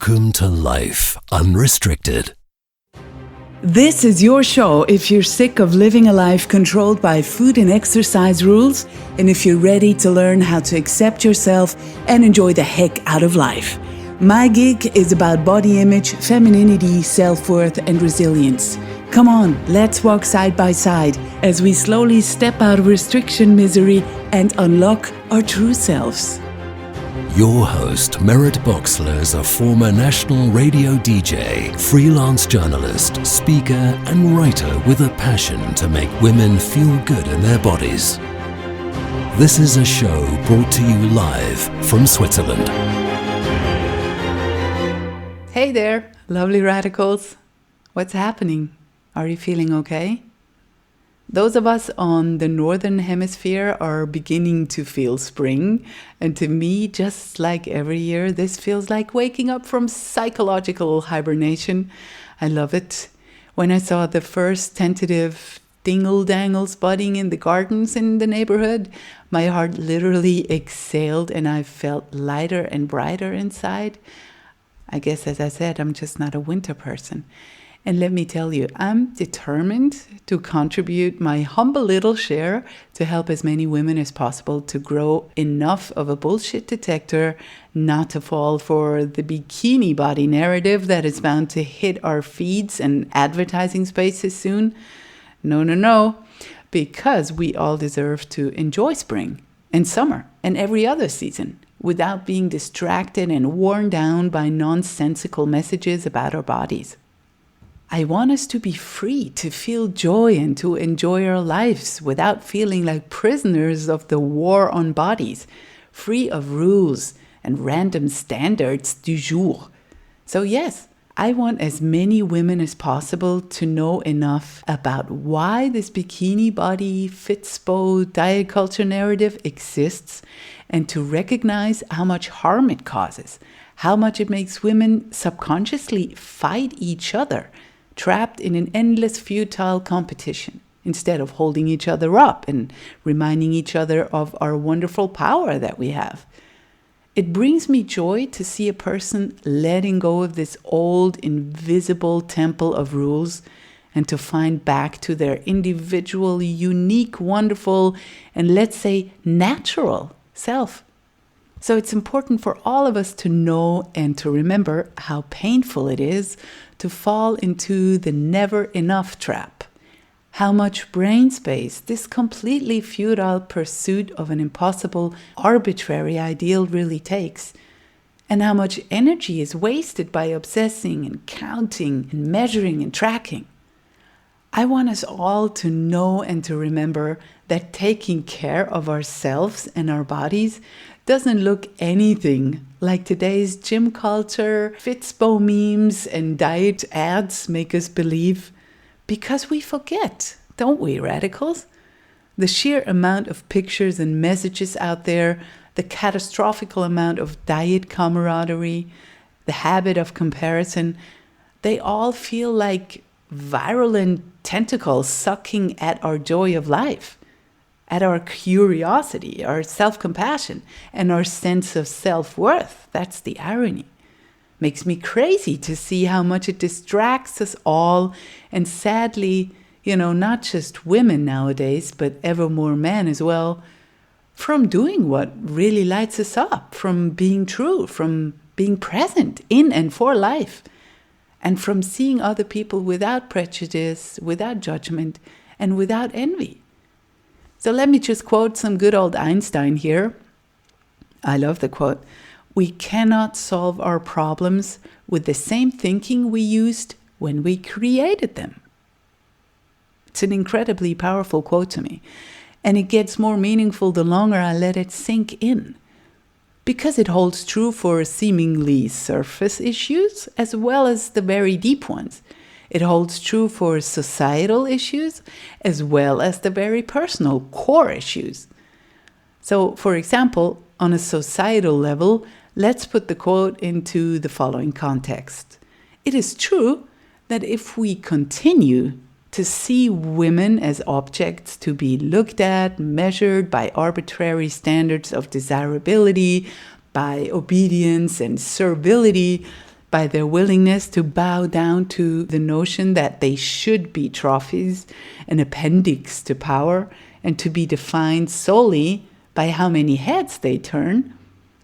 Welcome to Life Unrestricted. This is your show if you're sick of living a life controlled by food and exercise rules, and if you're ready to learn how to accept yourself and enjoy the heck out of life. My gig is about body image, femininity, self-worth, and resilience. Come on, let's walk side by side as we slowly step out of restriction misery and unlock our true selves. Your host, Merritt Boxler, is a former national radio DJ, freelance journalist, speaker, and writer with a passion to make women feel good in their bodies. This is a show brought to you live from Switzerland. Hey there, lovely radicals. What's happening? Are you feeling okay? Those of us on the northern hemisphere are beginning to feel spring, and to me, just like every year, this feels like waking up from psychological hibernation. I love it. When I saw the first tentative dingle-dangles budding in the gardens in the neighborhood, my heart literally exhaled and I felt lighter and brighter inside. I guess, as I said, I'm just not a winter person. And let me tell you, I'm determined to contribute my humble little share to help as many women as possible to grow enough of a bullshit detector not to fall for the bikini body narrative that is bound to hit our feeds and advertising spaces soon. No, because we all deserve to enjoy spring and summer and every other season without being distracted and worn down by nonsensical messages about our bodies. I want us to be free to feel joy and to enjoy our lives without feeling like prisoners of the war on bodies, free of rules and random standards du jour. So yes, I want as many women as possible to know enough about why this bikini body, fitspo, diet culture narrative exists and to recognize how much harm it causes, how much it makes women subconsciously fight each other, trapped in an endless futile competition, instead of holding each other up and reminding each other of our wonderful power that we have. It brings me joy to see a person letting go of this old, invisible temple of rules and to find back to their individual, unique, wonderful, and let's say natural self. So it's important for all of us to know and to remember how painful it is to fall into the never enough trap. How much brain space this completely futile pursuit of an impossible, arbitrary ideal really takes. And how much energy is wasted by obsessing and counting and measuring and tracking. I want us all to know and to remember that taking care of ourselves and our bodies doesn't look anything like today's gym culture, fitspo memes, and diet ads make us believe. Because we forget, don't we, radicals? The sheer amount of pictures and messages out there, the catastrophical amount of diet camaraderie, the habit of comparison, they all feel like virulent tentacles sucking at our joy of life, at our curiosity, our self-compassion, and our sense of self-worth. That's the irony. Makes me crazy to see how much it distracts us all, and sadly, not just women nowadays, but ever more men as well, from doing what really lights us up, from being true, from being present in and for life, and from seeing other people without prejudice, without judgment, and without envy. So let me just quote some good old Einstein here. I love the quote. We cannot solve our problems with the same thinking we used when we created them. It's an incredibly powerful quote to me. And it gets more meaningful the longer I let it sink in. Because it holds true for seemingly surface issues as well as the very deep ones. It holds true for societal issues as well as the very personal core issues. So, for example, on a societal level, let's put the quote into the following context. It is true that if we continue to see women as objects to be looked at, measured by arbitrary standards of desirability, by obedience and servility, by their willingness to bow down to the notion that they should be trophies, an appendix to power, and to be defined solely by how many heads they turn,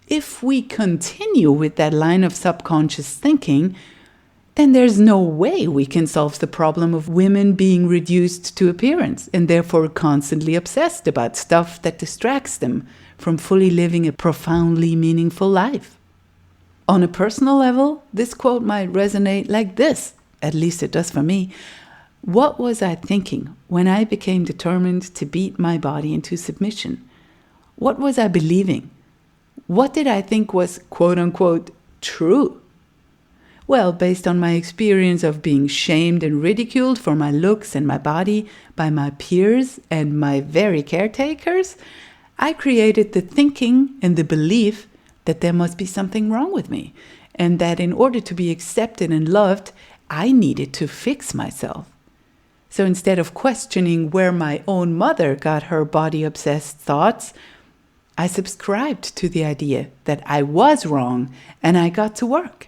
if we continue with that line of subconscious thinking, then there's no way we can solve the problem of women being reduced to appearance and therefore constantly obsessed about stuff that distracts them from fully living a profoundly meaningful life. On a personal level, this quote might resonate like this, at least it does for me. What was I thinking when I became determined to beat my body into submission? What was I believing? What did I think was quote-unquote true? Well, based on my experience of being shamed and ridiculed for my looks and my body by my peers and my very caretakers, I created the thinking and the belief that there must be something wrong with me, and that in order to be accepted and loved, I needed to fix myself. So instead of questioning where my own mother got her body-obsessed thoughts, I subscribed to the idea that I was wrong and I got to work.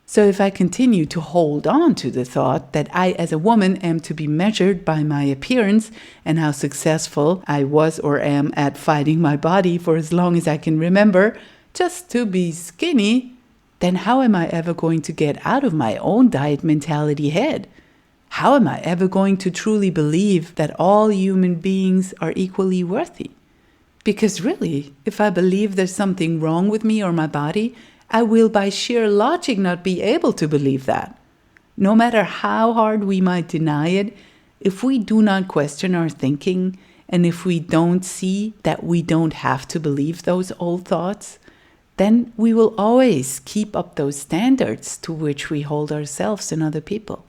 So if I continue to hold on to the thought that I as a woman am to be measured by my appearance and how successful I was or am at fighting my body for as long as I can remember, just to be skinny, then how am I ever going to get out of my own diet mentality head? How am I ever going to truly believe that all human beings are equally worthy? Because really, if I believe there's something wrong with me or my body, I will by sheer logic not be able to believe that. No matter how hard we might deny it, if we do not question our thinking, and if we don't see that we don't have to believe those old thoughts, then we will always keep up those standards to which we hold ourselves and other people.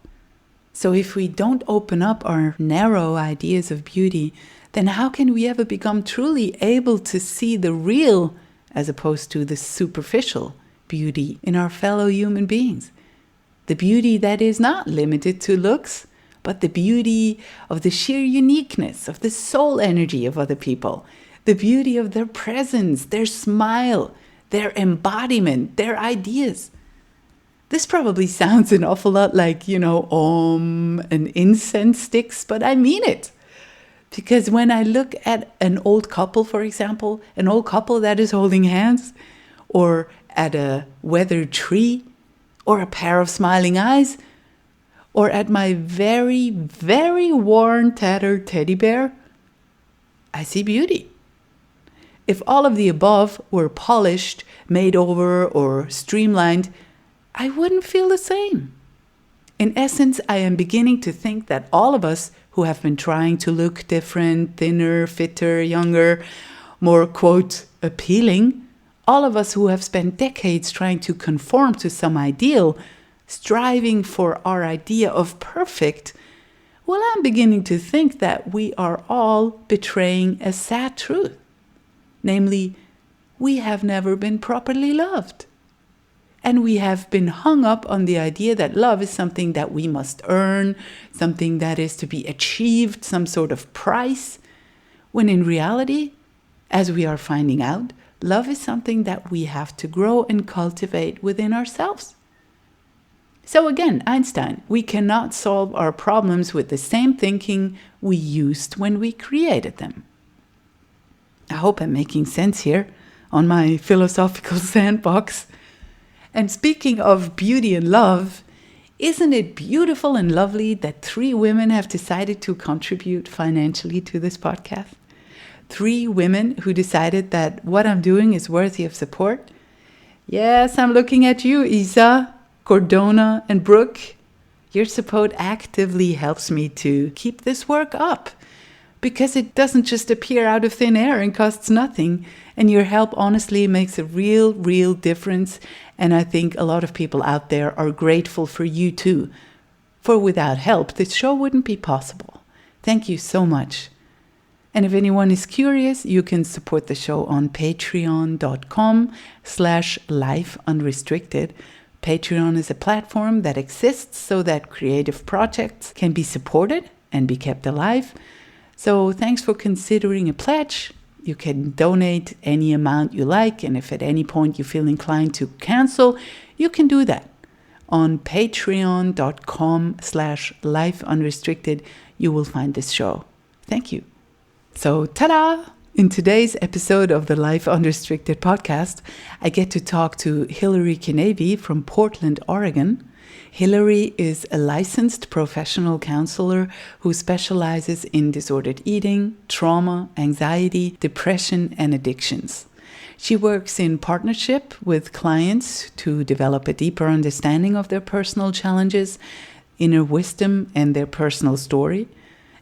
So if we don't open up our narrow ideas of beauty, then how can we ever become truly able to see the real, as opposed to the superficial, beauty in our fellow human beings? The beauty that is not limited to looks, but the beauty of the sheer uniqueness of the soul energy of other people, the beauty of their presence, their smile, their embodiment, their ideas. This probably sounds an awful lot like, and incense sticks, but I mean it. Because when I look at an old couple, for example, an old couple that is holding hands, or at a weathered tree, or a pair of smiling eyes, or at my very, very worn, tattered teddy bear, I see beauty. If all of the above were polished, made over, or streamlined, I wouldn't feel the same. In essence, I am beginning to think that all of us who have been trying to look different, thinner, fitter, younger, more, quote, appealing, all of us who have spent decades trying to conform to some ideal, striving for our idea of perfect, well, I'm beginning to think that we are all betraying a sad truth. Namely, we have never been properly loved. And we have been hung up on the idea that love is something that we must earn, something that is to be achieved, some sort of price, when in reality, as we are finding out, love is something that we have to grow and cultivate within ourselves. So again, Einstein, we cannot solve our problems with the same thinking we used when we created them. I hope I'm making sense here on my philosophical sandbox. And speaking of beauty and love, isn't it beautiful and lovely that 3 women have decided to contribute financially to this podcast? 3 women who decided that what I'm doing is worthy of support. Yes, I'm looking at you, Isa, Cordona, and Brooke. Your support actively helps me to keep this work up, because it doesn't just appear out of thin air and costs nothing. And your help honestly makes a real difference. And I think a lot of people out there are grateful for you too. For without help, this show wouldn't be possible. Thank you so much. And if anyone is curious, you can support the show on patreon.com/lifeunrestricted. Patreon is a platform that exists so that creative projects can be supported and be kept alive. So thanks for considering a pledge. You can donate any amount you like, and if at any point you feel inclined to cancel, you can do that. On patreon.com/lifeunrestricted, you will find this show. Thank you. So, ta-da! In today's episode of the Life Unrestricted podcast, I get to talk to Hilary Kinavey from Portland, Oregon. Hilary is a licensed professional counselor who specializes in disordered eating, trauma, anxiety, depression, and addictions. She works in partnership with clients to develop a deeper understanding of their personal challenges, inner wisdom, and their personal story.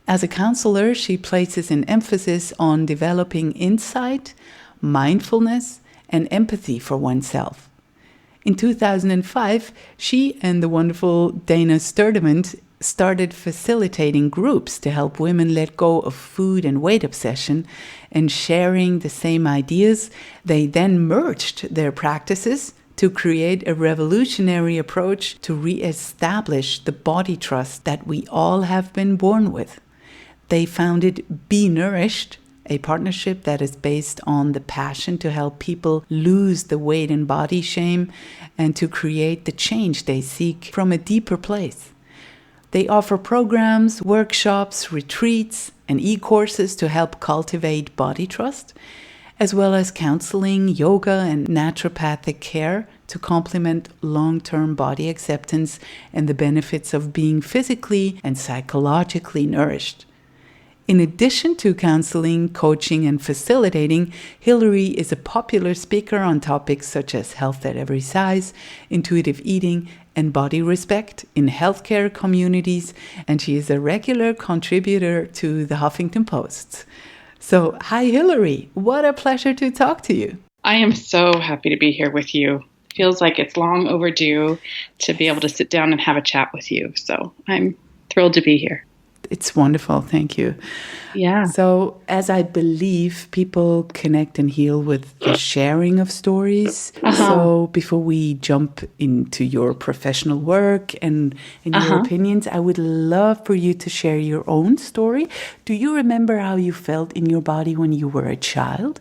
As a counselor, she places an emphasis on developing insight, mindfulness, and empathy for oneself. In 2005, she and the wonderful Dana Sturdivant started facilitating groups to help women let go of food and weight obsession and sharing the same ideas. They then merged their practices to create a revolutionary approach to re-establish the body trust that we all have been born with. They founded Be Nourished, a partnership that is based on the passion to help people lose the weight and body shame and to create the change they seek from a deeper place. They offer programs, workshops, retreats, and e-courses to help cultivate body trust, as well as counseling, yoga, and naturopathic care to complement long-term body acceptance and the benefits of being physically and psychologically nourished. In addition to counseling, coaching, and facilitating, Hilary is a popular speaker on topics such as health at every size, intuitive eating, and body respect in healthcare communities, and she is a regular contributor to the Huffington Post. So, hi Hilary, what a pleasure to talk to you. I am so happy to be here with you. Feels like it's long overdue to be able to sit down and have a chat with you. So I'm thrilled to be here. It's wonderful. Thank you. Yeah. So, as I believe people connect and heal with the sharing of stories. So, before we jump into your professional work and your opinions, I would love for you to share your own story. Do you remember how you felt in your body when you were a child?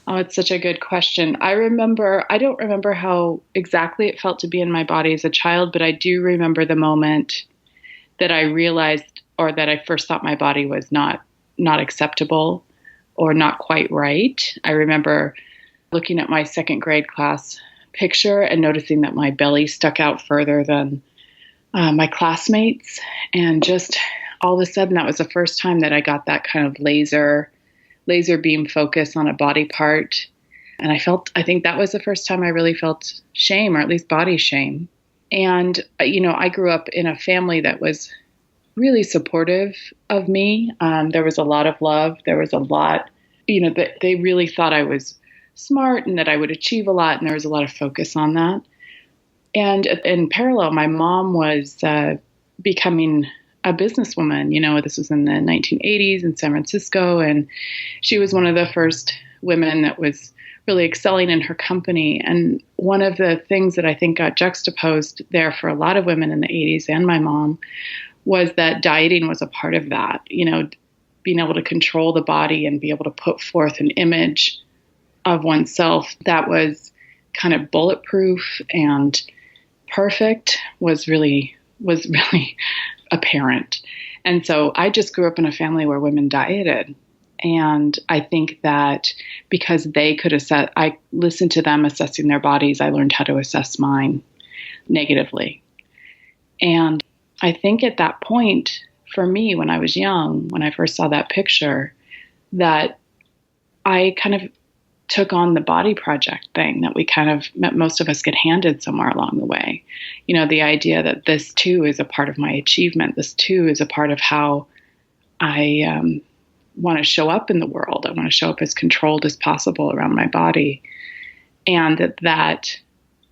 Oh, it's such a good question. I don't remember how exactly it felt to be in my body as a child, but I do remember the moment that I realized, or that I first thought my body was not acceptable or not quite right. I remember looking at my second grade class picture and noticing that my belly stuck out further than my classmates. And just all of a sudden, that was the first time that I got that kind of laser beam focus on a body part. And I think that was the first time I really felt shame, or at least body shame. And, I grew up in a family that was really supportive of me. There was a lot of love. There was a lot, that they really thought I was smart and that I would achieve a lot. And there was a lot of focus on that. And in parallel, my mom was becoming a businesswoman. This was in the 1980s in San Francisco. And she was one of the first women that was really excelling in her company. And one of the things that I think got juxtaposed there for a lot of women in the 80s and my mom was that dieting was a part of that, being able to control the body and be able to put forth an image of oneself that was kind of bulletproof and perfect was really apparent. And so I just grew up in a family where women dieted. And I think that because they could assess, I listened to them assessing their bodies, I learned how to assess mine negatively. And I think at that point, for me, when I was young, when I first saw that picture, that I kind of took on the body project thing that most of us get handed somewhere along the way. The idea that this too is a part of my achievement. This too is a part of how I want to show up in the world. I want to show up as controlled as possible around my body. And that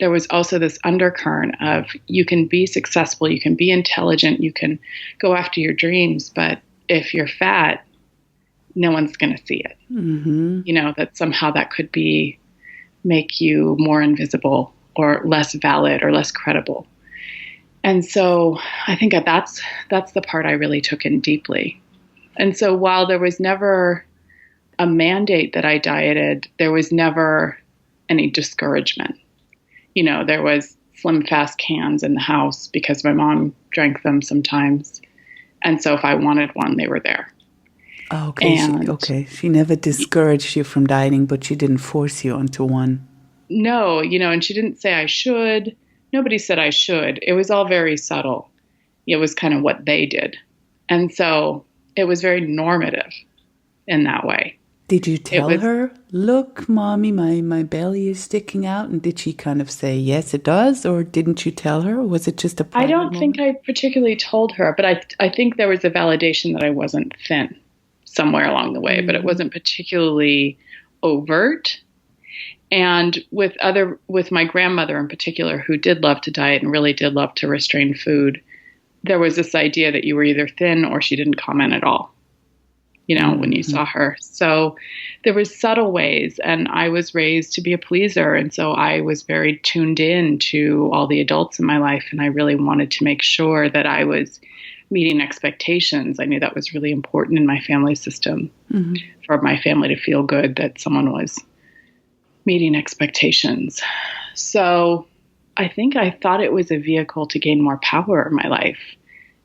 there was also this undercurrent of you can be successful, you can be intelligent, you can go after your dreams, but if you're fat, no one's going to see it. Mm-hmm. That somehow that could make you more invisible or less valid or less credible. And so I think that's the part I really took in deeply. And so while there was never a mandate that I dieted, there was never any discouragement. There was Slim Fast cans in the house because my mom drank them sometimes. And so if I wanted one, they were there. Okay, And she never discouraged you from dieting, but she didn't force you onto one. no, and she didn't say I should. Nobody said I should. It was all very subtle. It was kind of what they did. And so it was very normative in that way. Did you tell her, look, Mommy, my belly is sticking out? And did she kind of say, yes, it does? Or didn't you tell her? Or was it just a private I don't think I particularly told her, but I think there was a validation that I wasn't thin somewhere along the way, but it wasn't particularly overt. And with my grandmother in particular, who did love to diet and really did love to restrain food, there was this idea that you were either thin or she didn't comment at all, when you saw her. So there was subtle ways, and I was raised to be a pleaser. And so I was very tuned in to all the adults in my life. And I really wanted to make sure that I was meeting expectations. I knew that was really important in my family system for my family to feel good that someone was meeting expectations. So I think I thought it was a vehicle to gain more power in my life,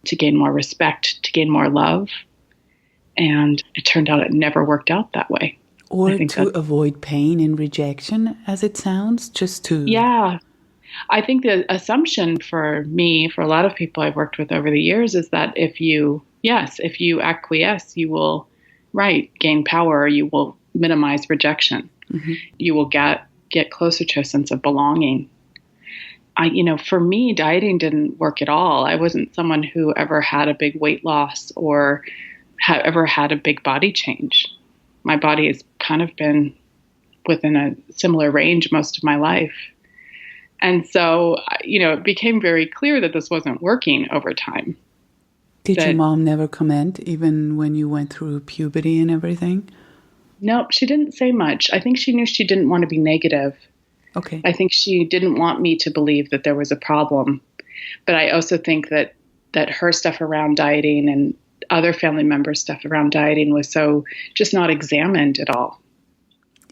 to gain more respect, to gain more love. And it turned out it never worked out that way. Or to avoid pain and rejection, as it sounds, just to... Yeah. I think the assumption for me, for a lot of people I've worked with over the years, is that if you acquiesce, you will, gain power, you will minimize rejection. You will get closer to a sense of belonging. For me, dieting didn't work at all. I wasn't someone who ever had a big weight loss or ever had a big body change. My body has kind of been within a similar range most of my life. And so, it became very clear that this wasn't working over time. Did your mom never comment, even when you went through puberty and everything? Nope, she didn't say much. I think she knew she didn't want to be negative. Okay. I think she didn't want me to believe that there was a problem. But I also think that her stuff around dieting and other family members' stuff around dieting was so just not examined at all.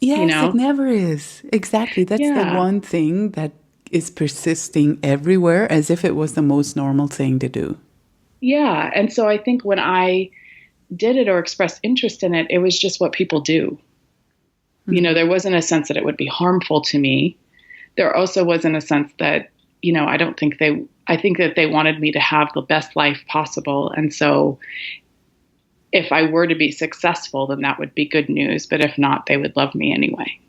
Yes, it never is. Exactly. That's the one thing that is persisting everywhere, as if it was the most normal thing to do. Yeah. And so I think when I did it or expressed interest in it, it was just what people do. There wasn't a sense that it would be harmful to me. There also wasn't a sense that, I think that they wanted me to have the best life possible. And so if I were to be successful, then that would be good news. But if not, they would love me anyway.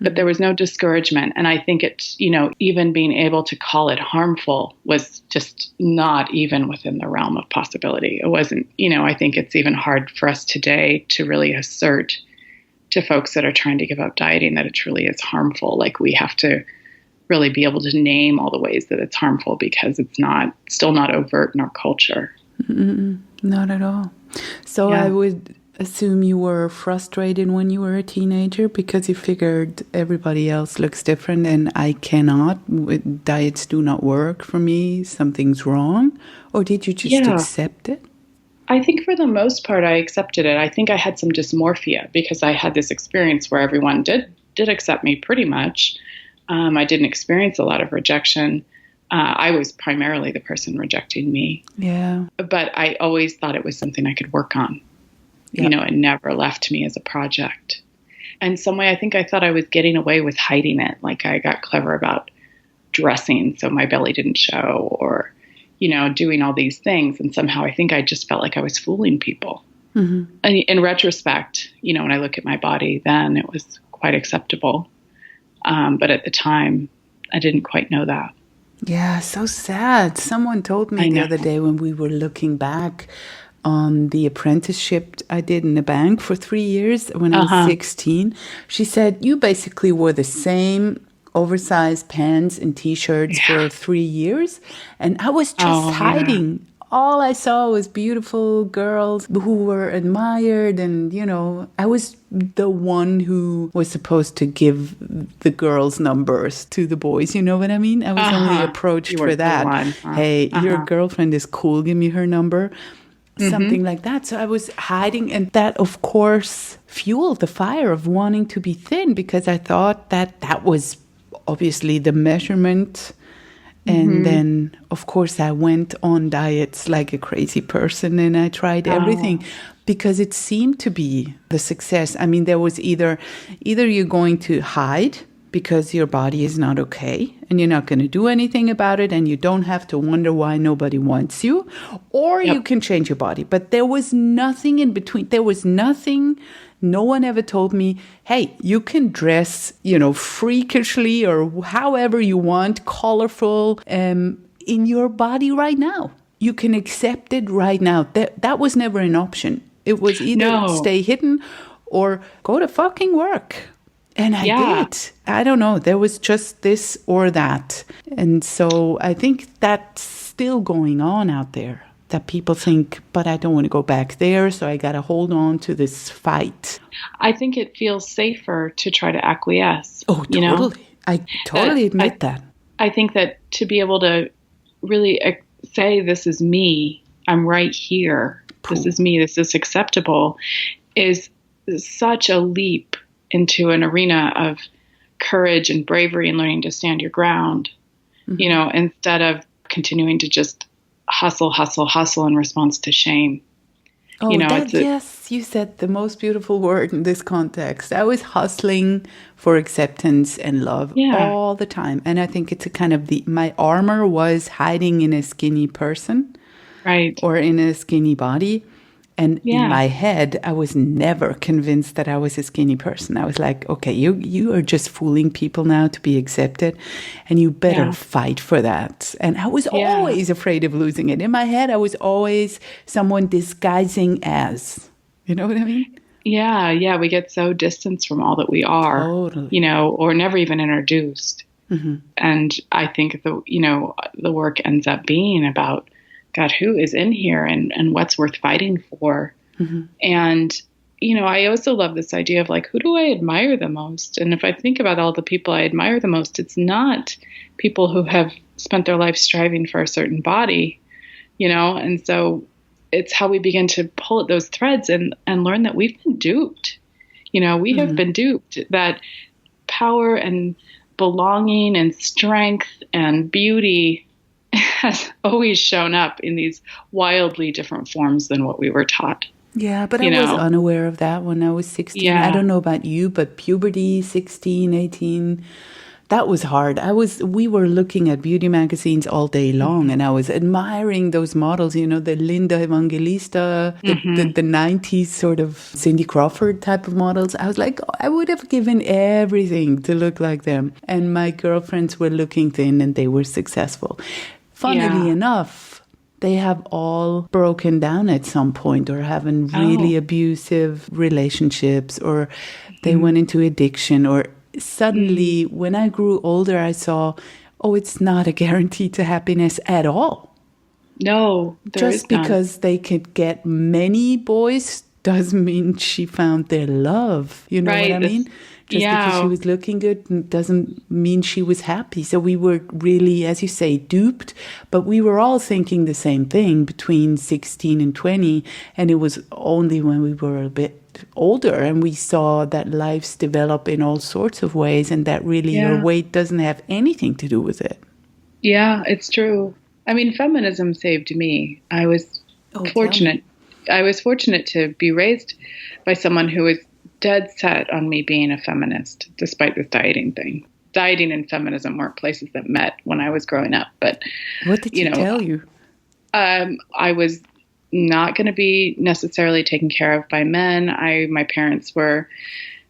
But there was no discouragement. And I think it's, even being able to call it harmful was just not even within the realm of possibility. It wasn't, I think it's even hard for us today to really assert to folks that are trying to give up dieting that it truly is harmful. Like, we have to really be able to name all the ways that it's harmful, because it's still not overt in our culture. Not at all. So I would assume you were frustrated when you were a teenager because you figured everybody else looks different and I cannot. Diets do not work for me. Something's wrong. Or did you just accept it? I think for the most part, I accepted it. I think I had some dysmorphia because I had this experience where everyone did accept me pretty much. I didn't experience a lot of rejection. I was primarily the person rejecting me. Yeah. But I always thought it was something I could work on. Yep. It never left me as a project. And some way, I think I thought I was getting away with hiding it. Like, I got clever about dressing so my belly didn't show, or, doing all these things. And somehow I think I just felt like I was fooling people. And in retrospect, when I look at my body, then it was quite acceptable. But at the time, I didn't quite know that. Yeah, so sad. Someone told me the other day when we were looking back on the apprenticeship I did in a bank for 3 years when I was 16. She said, you basically wore the same oversized pants and T-shirts for 3 years. And I was just hiding. All I saw was beautiful girls who were admired. And, I was the one who was supposed to give the girls' numbers to the boys. You know what I mean? I was only approached for that. Hey, your girlfriend is cool. Give me her number. Something like that. So I was hiding. And that, of course, fueled the fire of wanting to be thin, because I thought that was obviously the measurement. And then, of course, I went on diets like a crazy person, and I tried everything because it seemed to be the success. I mean, there was either you're going to hide because your body is not okay and you're not going to do anything about it and you don't have to wonder why nobody wants you, or you can change your body. But there was nothing in between. There was nothing. No one ever told me, hey, you can dress, freakishly or however you want, colorful, in your body right now. You can accept it right now. That was never an option. It was either stay hidden or go to fucking work. And I did. I don't know. There was just this or that. And so I think that's still going on out there. That people think, but I don't want to go back there, so I got to hold on to this fight. I think it feels safer to try to acquiesce. Oh, totally. I totally admit that. I think that to be able to really say, this is me, I'm right here, this is me, this is acceptable, is such a leap into an arena of courage and bravery and learning to stand your ground, instead of continuing to just hustle in response to shame. Oh, yes, you said the most beautiful word in this context. I was hustling for acceptance and love all the time. And I think it's a kind of my armor was hiding in a skinny person. Right. Or in a skinny body. And in my head, I was never convinced that I was a skinny person. I was like, okay, you are just fooling people now to be accepted, and you better fight for that. And I was always afraid of losing it. In my head, I was always someone disguising as. You know what I mean? Yeah. We get so distanced from all that we are, or never even introduced. Mm-hmm. And I think the work ends up being about, God, who is in here and what's worth fighting for? Mm-hmm. And, I also love this idea of like, who do I admire the most? And if I think about all the people I admire the most, it's not people who have spent their life striving for a certain body, and so it's how we begin to pull at those threads and learn that we've been duped. We have been duped, that power and belonging and strength and beauty has always shown up in these wildly different forms than what we were taught. Yeah, but I was unaware of that when I was 16. Yeah. I don't know about you, but puberty, 16, 18, that was hard. We were looking at beauty magazines all day long, and I was admiring those models, the Linda Evangelista, the 90s sort of Cindy Crawford type of models. I was like, I would have given everything to look like them. And my girlfriends were looking thin and they were successful. Funnily enough, they have all broken down at some point or having really abusive relationships, or they went into addiction, or suddenly when I grew older, I saw, it's not a guarantee to happiness at all. No, just because they could get many boys doesn't mean she found their love. You know what I mean? Just because she was looking good doesn't mean she was happy. So we were really, as you say, duped, but we were all thinking the same thing between 16 and 20. And it was only when we were a bit older and we saw that lives develop in all sorts of ways, and that really your weight doesn't have anything to do with it. Yeah, it's true. I mean, feminism saved me. I was fortunate. I was fortunate to be raised by someone who was dead set on me being a feminist, despite this dieting thing. Dieting and feminism weren't places that met when I was growing up. But what did she tell you? I was not going to be necessarily taken care of by men. My parents were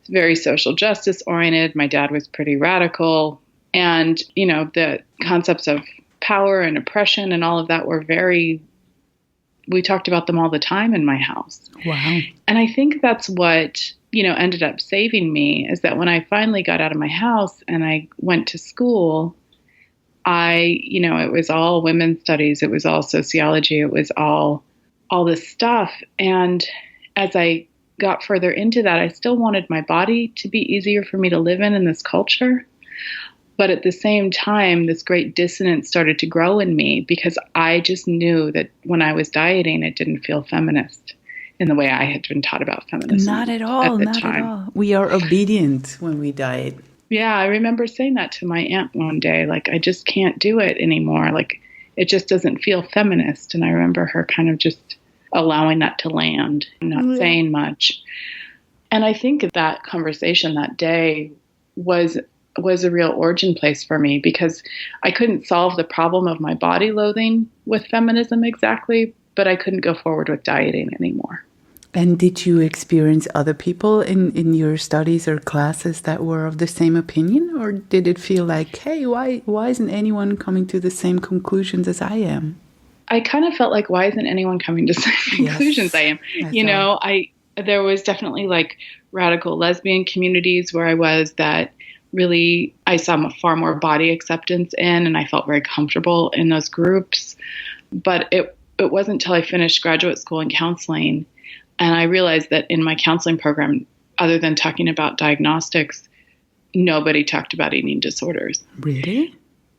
very social justice oriented. My dad was pretty radical. And, the concepts of power and oppression and all of that were we talked about them all the time in my house. Wow. And I think that's what, ended up saving me, is that when I finally got out of my house and I went to school, it was all women's studies. It was all sociology. It was all this stuff. And as I got further into that, I still wanted my body to be easier for me to live in this culture. But at the same time, this great dissonance started to grow in me because I just knew that when I was dieting, it didn't feel feminist in the way I had been taught about feminism. Not at all. Not at all. We are obedient when we diet. Yeah, I remember saying that to my aunt one day, like, I just can't do it anymore. Like, it just doesn't feel feminist. And I remember her kind of just allowing that to land, not saying much. And I think that conversation that day was a real origin place for me, because I couldn't solve the problem of my body loathing with feminism exactly, but I couldn't go forward with dieting anymore. And did you experience other people in your studies or classes that were of the same opinion? Or did it feel like, hey, why isn't anyone coming to the same conclusions as I am? I kind of felt like, why isn't anyone coming to the same conclusions I am? There was definitely like radical lesbian communities where I was that really I saw far more body acceptance in, and I felt very comfortable in those groups. But it wasn't until I finished graduate school in counseling, and I realized that in my counseling program, other than talking about diagnostics, nobody talked about eating disorders. Really?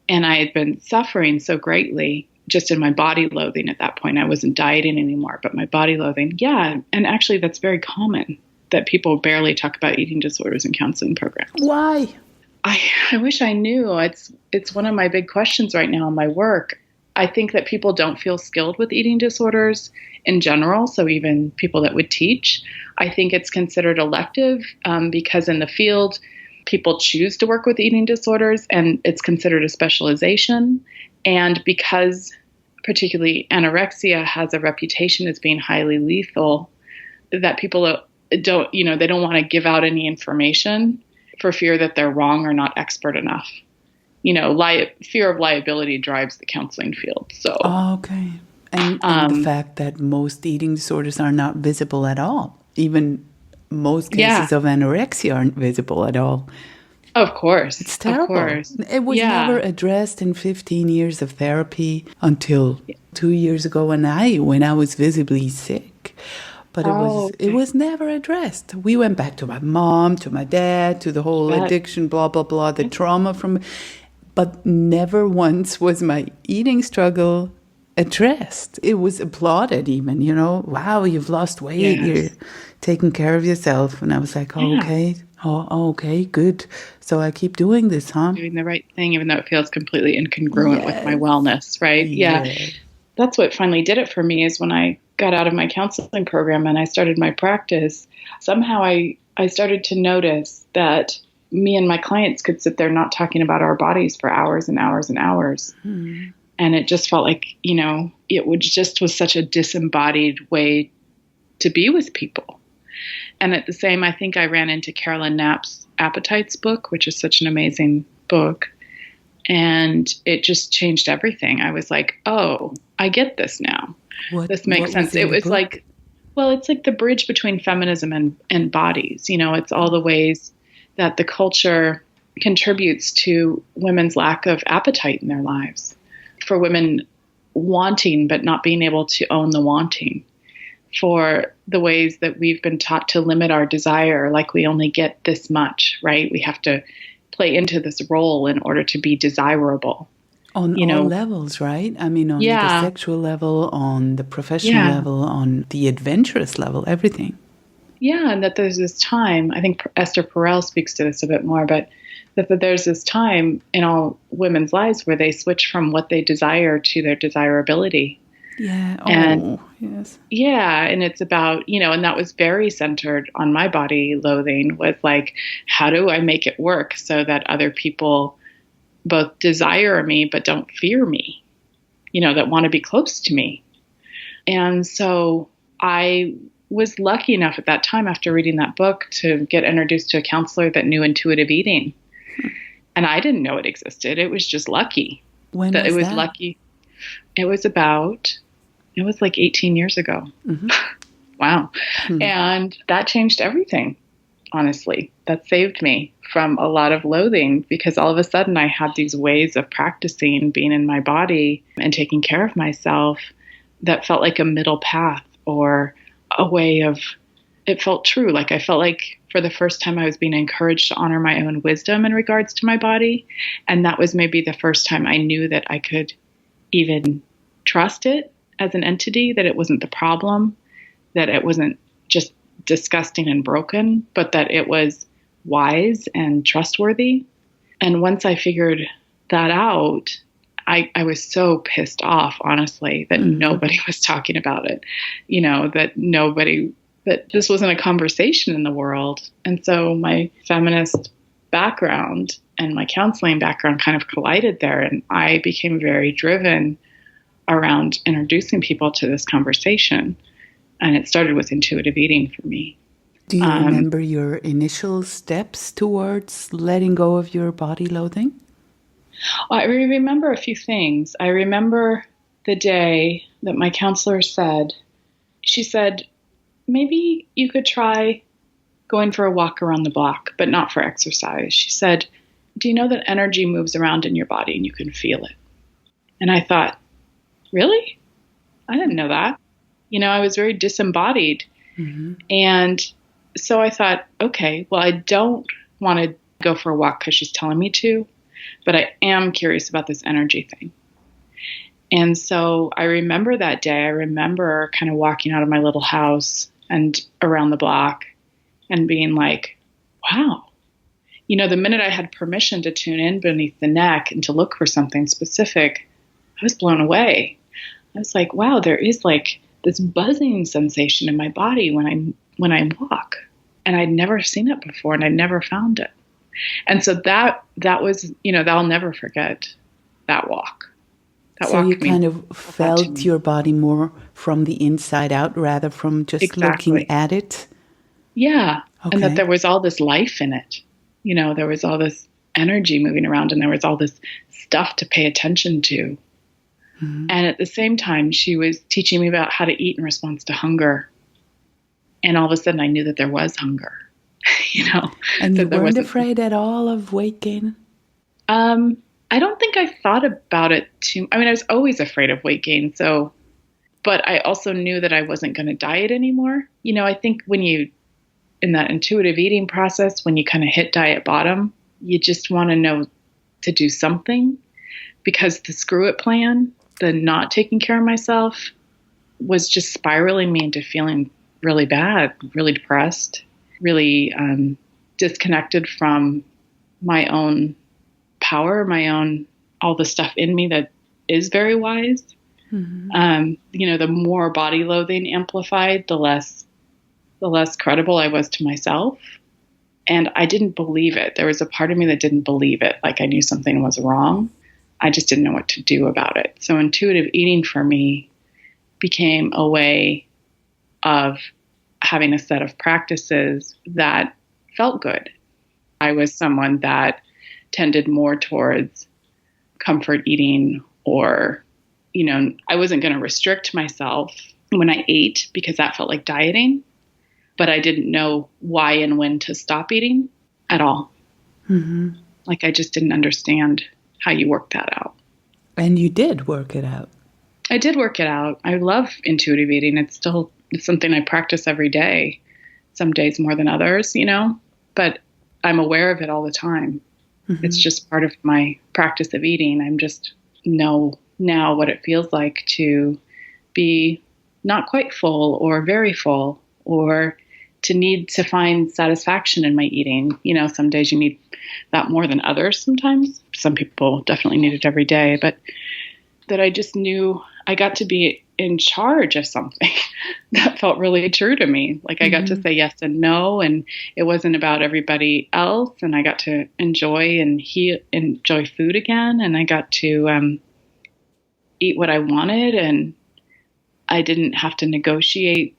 And I had been suffering so greatly just in my body loathing at that point. I wasn't dieting anymore, but my body loathing. Yeah. And actually, that's very common that people barely talk about eating disorders in counseling programs. Why? I wish I knew. It's one of my big questions right now in my work. I think that people don't feel skilled with eating disorders in general, so even people that would teach. I think it's considered elective because in the field, people choose to work with eating disorders, and it's considered a specialization. And because particularly anorexia has a reputation as being highly lethal, that people don't want to give out any information for fear that they're wrong or not expert enough. Fear of liability drives the counseling field. So, okay. And the fact that most eating disorders are not visible at all. Even most cases of anorexia aren't visible at all. Of course. It's terrible. Of course. It was never addressed in 15 years of therapy until 2 years ago when I was visibly sick. But it was never addressed. We went back to my mom, to my dad, to the whole addiction, blah, blah, blah, the trauma from... But never once was my eating struggle addressed. It was applauded even, wow, you've lost weight, you're taking care of yourself. And I was like, okay, good. So I keep doing this, huh? Doing the right thing, even though it feels completely incongruent with my wellness, right? Yeah. That's what finally did it for me, is when I got out of my counseling program and I started my practice, somehow I started to notice that me and my clients could sit there not talking about our bodies for hours and hours and hours. And it just felt like, was such a disembodied way to be with people. And at the same, I think I ran into Carolyn Knapp's Appetites book, which is such an amazing book. And it just changed everything. I was like, oh, I get this now. This makes sense. It was like, it's like the bridge between feminism and bodies. It's all the ways that the culture contributes to women's lack of appetite in their lives, for women wanting but not being able to own the wanting, for the ways that we've been taught to limit our desire, like we only get this much, right? We have to play into this role in order to be desirable. On all levels, right? I mean, on the sexual level, on the professional level, on the adventurous level, everything. Yeah, and that there's this time, I think Esther Perel speaks to this a bit more, but that there's this time in all women's lives where they switch from what they desire to their desirability. Yeah. Yes. Yeah, and it's about, and that was very centered on my body loathing, with like, how do I make it work so that other people both desire me but don't fear me, that want to be close to me. And so I was lucky enough at that time, after reading that book, to get introduced to a counselor that knew intuitive eating. And I didn't know it existed. It was just lucky. When was that? It was lucky. It was like 18 years ago. Mm-hmm. Wow. Mm-hmm. And that changed everything, honestly. That saved me from a lot of loathing, because all of a sudden I had these ways of practicing being in my body and taking care of myself that felt like a middle path, or a way of, it felt true. Like I felt like for the first time I was being encouraged to honor my own wisdom in regards to my body. And that was maybe the first time I knew that I could even trust it as an entity, that it wasn't the problem, that it wasn't just disgusting and broken, but that it was wise and trustworthy. And once I figured that out, I was so pissed off, honestly, that nobody was talking about it, that this wasn't a conversation in the world. And so my feminist background and my counseling background kind of collided there. And I became very driven around introducing people to this conversation. And it started with intuitive eating for me. Do you remember your initial steps towards letting go of your body loathing? I remember a few things. I remember the day that my counselor she said, maybe you could try going for a walk around the block, but not for exercise. She said, do you know that energy moves around in your body and you can feel it? And I thought, really? I didn't know that. I was very disembodied. And so I thought, okay, well, I don't want to go for a walk because she's telling me to, but I am curious about this energy thing. And so I remember that day. I remember kind of walking out of my little house and around the block and being like, wow. The minute I had permission to tune in beneath the neck and to look for something specific, I was blown away. I was like, wow, there is like this buzzing sensation in my body when I walk. And I'd never seen it before, and I'd never found it. And so that was, I'll never forget that walk. So you kind of felt your body more from the inside out rather from just looking at it? Yeah. Okay. And that there was all this life in it. There was all this energy moving around, and there was all this stuff to pay attention to. And at the same time, she was teaching me about how to eat in response to hunger. And all of a sudden, I knew that there was hunger, And you weren't afraid at all of weight gain? I don't think I thought about it I was always afraid of weight gain. But I also knew that I wasn't going to diet anymore. I think in that intuitive eating process, when you kind of hit diet bottom, you just want to know to do something, because the screw it plan, the not taking care of myself, was just spiraling me into feeling really bad, really depressed, really disconnected from my own power, all the stuff in me that is very wise. The more body loathing amplified, the less credible I was to myself. And I didn't believe it. There was a part of me that didn't believe it. Like I knew something was wrong. I just didn't know what to do about it. So intuitive eating for me became a way of having a set of practices that felt good. I was someone that tended more towards comfort eating, or, I wasn't going to restrict myself when I ate because that felt like dieting, but I didn't know why and when to stop eating at all. Like I just didn't understand how you work that out. And you did work it out. I did work it out. I love intuitive eating. It's something I practice every day, some days more than others, but I'm aware of it all the time. It's just part of my practice of eating. I'm just know now what it feels like to be not quite full or very full, or to need to find satisfaction in my eating. Some days you need that more than others sometimes. Some people definitely need it every day, but that I just knew I got to be in charge of something that felt really true to me. Like I got to say yes and no, and it wasn't about everybody else. And I got to enjoy food again. And I got to eat what I wanted, and I didn't have to negotiate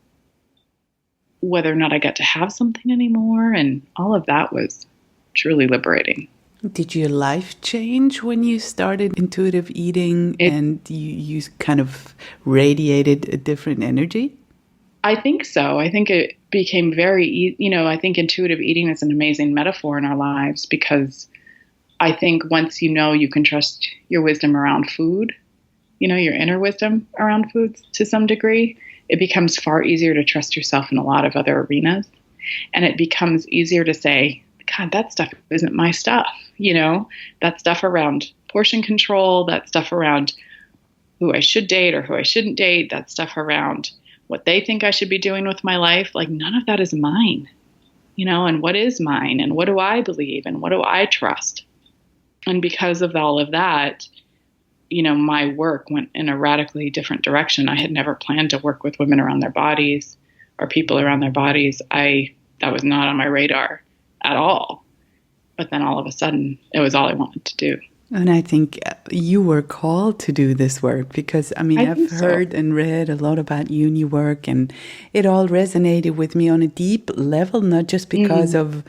whether or not I got to have something anymore. And all of that was truly liberating. Did your life change when you started intuitive eating and you kind of radiated a different energy? I think so. I think it became I think intuitive eating is an amazing metaphor in our lives, because I think once you can trust your wisdom around food, your inner wisdom around food to some degree, it becomes far easier to trust yourself in a lot of other arenas. And it becomes easier to say, God, that stuff isn't my stuff. That stuff around portion control, that stuff around who I should date or who I shouldn't date, that stuff around what they think I should be doing with my life. Like none of that is mine. and what is mine and what do I believe and what do I trust? And because of all of that, my work went in a radically different direction. I had never planned to work with women around their bodies or people around their bodies. That was not on my radar at all. But then all of a sudden, it was all I wanted to do. And I think you were called to do this work because, I've heard and read a lot about you and your work, and it all resonated with me on a deep level, not just because of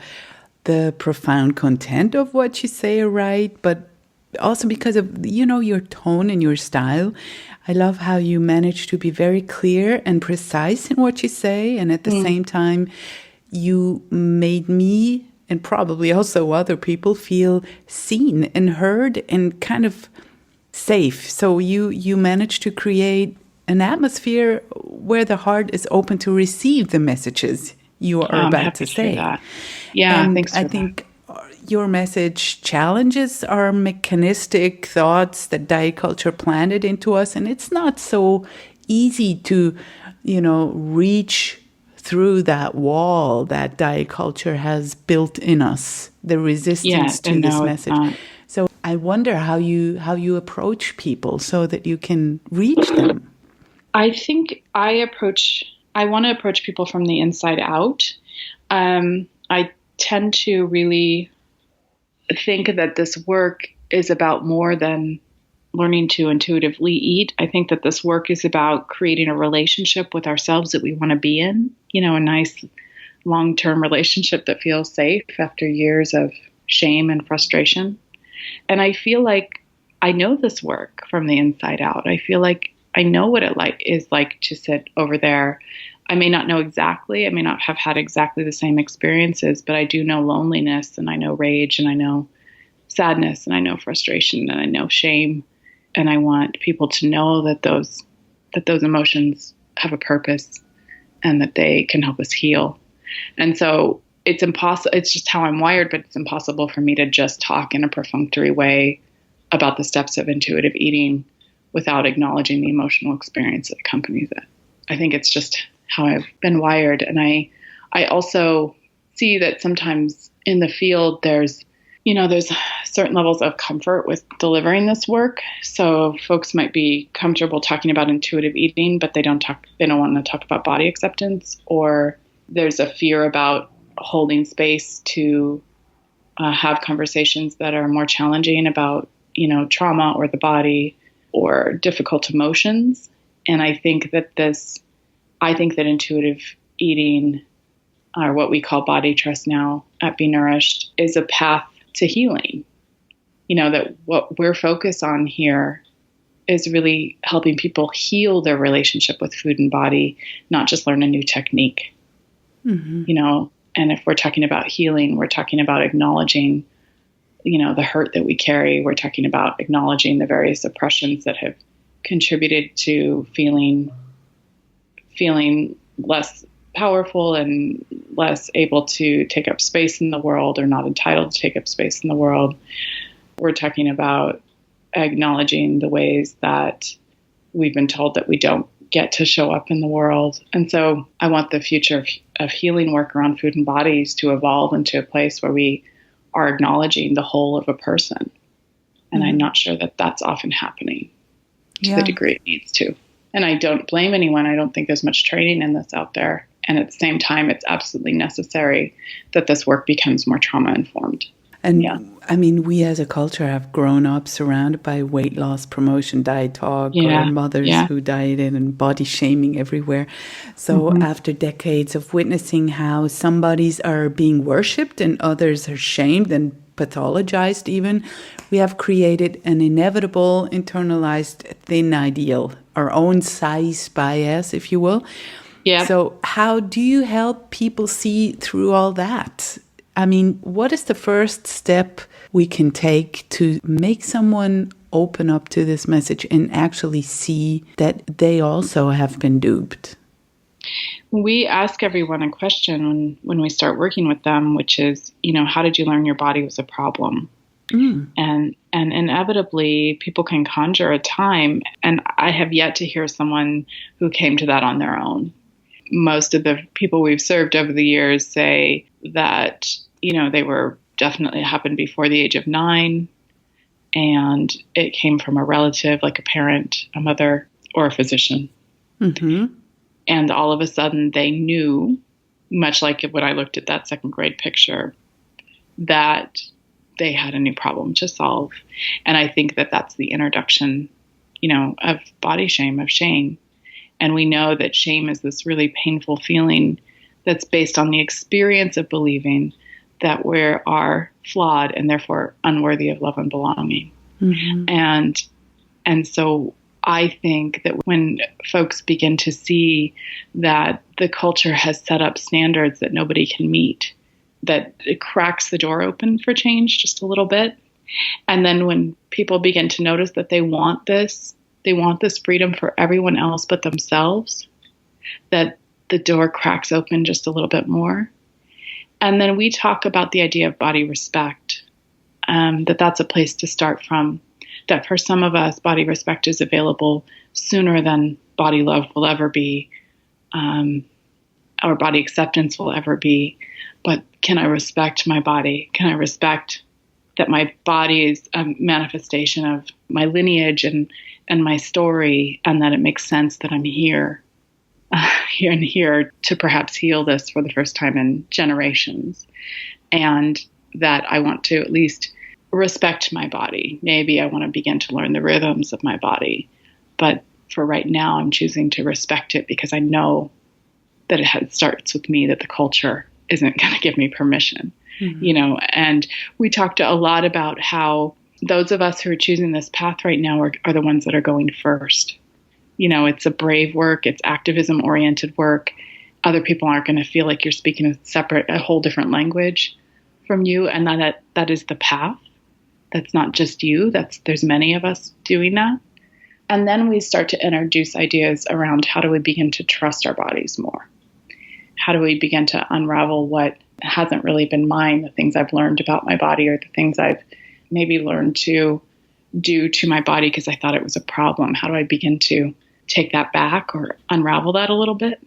the profound content of what you say or write, but also because of, your tone and your style. I love how you manage to be very clear and precise in what you say, and at the same time, you made me and probably also other people feel seen and heard and kind of safe. So you managed to create an atmosphere where the heart is open to receive the messages you are about to say. Yeah, and thanks for I think your message challenges our mechanistic thoughts that diet culture planted into us, and it's not so easy to, reach through that wall that diet culture has built in us, the resistance to this message. So I wonder how you approach people so that you can reach them. I think I want to approach people from the inside out. I tend to really think that this work is about more than learning to intuitively eat. I think that this work is about creating a relationship with ourselves that we want to be in, a nice long-term relationship that feels safe after years of shame and frustration. And I feel like I know this work from the inside out. I feel like I know what it is like to sit over there. I may not know exactly, I may not have had exactly the same experiences, but I do know loneliness, and I know rage, and I know sadness, and I know frustration, and I know shame. And I want people to know that those emotions have a purpose and that they can help us heal. And so it's impossible. It's just how I'm wired, but it's impossible for me to just talk in a perfunctory way about the steps of intuitive eating without acknowledging the emotional experience that accompanies it. I think it's just how I've been wired. And I also see that sometimes in the field there's certain levels of comfort with delivering this work. So folks might be comfortable talking about intuitive eating, but they don't want to talk about body acceptance, or there's a fear about holding space to have conversations that are more challenging about, trauma or the body or difficult emotions. And I think that intuitive eating, or what we call body trust now at Be Nourished, is a path to healing. That what we're focused on here is really helping people heal their relationship with food and body, not just learn a new technique. And if we're talking about healing, we're talking about acknowledging, the hurt that we carry. We're talking about acknowledging the various oppressions that have contributed to feeling less powerful and less able to take up space in the world, or not entitled to take up space in the world. We're talking about acknowledging the ways that we've been told that we don't get to show up in the world. And so I want the future of healing work around food and bodies to evolve into a place where we are acknowledging the whole of a person. And I'm not sure that that's often happening to the degree it needs to. And I don't blame anyone. I don't think there's much training in this out there. And at the same time, it's absolutely necessary that this work becomes more trauma-informed. And we as a culture have grown up surrounded by weight loss promotion, diet talk, or mothers who dieted and body shaming everywhere. So after decades of witnessing how some bodies are being worshipped and others are shamed and pathologized even, we have created an inevitable internalized thin ideal, our own size bias, if you will. Yeah. So how do you help people see through all that? What is the first step we can take to make someone open up to this message and actually see that they also have been duped? We ask everyone a question when we start working with them, which is, how did you learn your body was a problem? And inevitably people can conjure a time, and I have yet to hear someone who came to that on their own. Most of the people we've served over the years say, that, they were definitely happened before the age of 9. And it came from a relative, like a parent, a mother, or a physician. Mm-hmm. And all of a sudden they knew, much like when I looked at that second grade picture, that they had a new problem to solve. And I think that that's the introduction, of body shame, of shame. And we know that shame is this really painful feeling that's based on the experience of believing that we are flawed and therefore unworthy of love and belonging. Mm-hmm. And so I think that when folks begin to see that the culture has set up standards that nobody can meet, that it cracks the door open for change just a little bit. And then when people begin to notice that they want this freedom for everyone else but themselves, that the door cracks open just a little bit more. And then we talk about the idea of body respect, that's a place to start from, that for some of us, body respect is available sooner than body love will ever be, or body acceptance will ever be. But can I respect my body? Can I respect that my body is a manifestation of my lineage and my story, and that it makes sense that I'm here to perhaps heal this for the first time in generations, and that I want to at least respect my body. Maybe I want to begin to learn the rhythms of my body, but for right now, I'm choosing to respect it because I know that it starts with me, that the culture isn't going to give me permission, and we talked a lot about how those of us who are choosing this path right now are the ones that are going first. It's a brave work. It's activism-oriented work. Other people aren't going to feel like you're speaking a whole different language from you, and that is the path. That's not just you. There's many of us doing that. And then we start to introduce ideas around how do we begin to trust our bodies more? How do we begin to unravel what hasn't really been mine, the things I've learned about my body, or the things I've maybe learned to do to my body because I thought it was a problem? How do I begin to take that back or unravel that a little bit?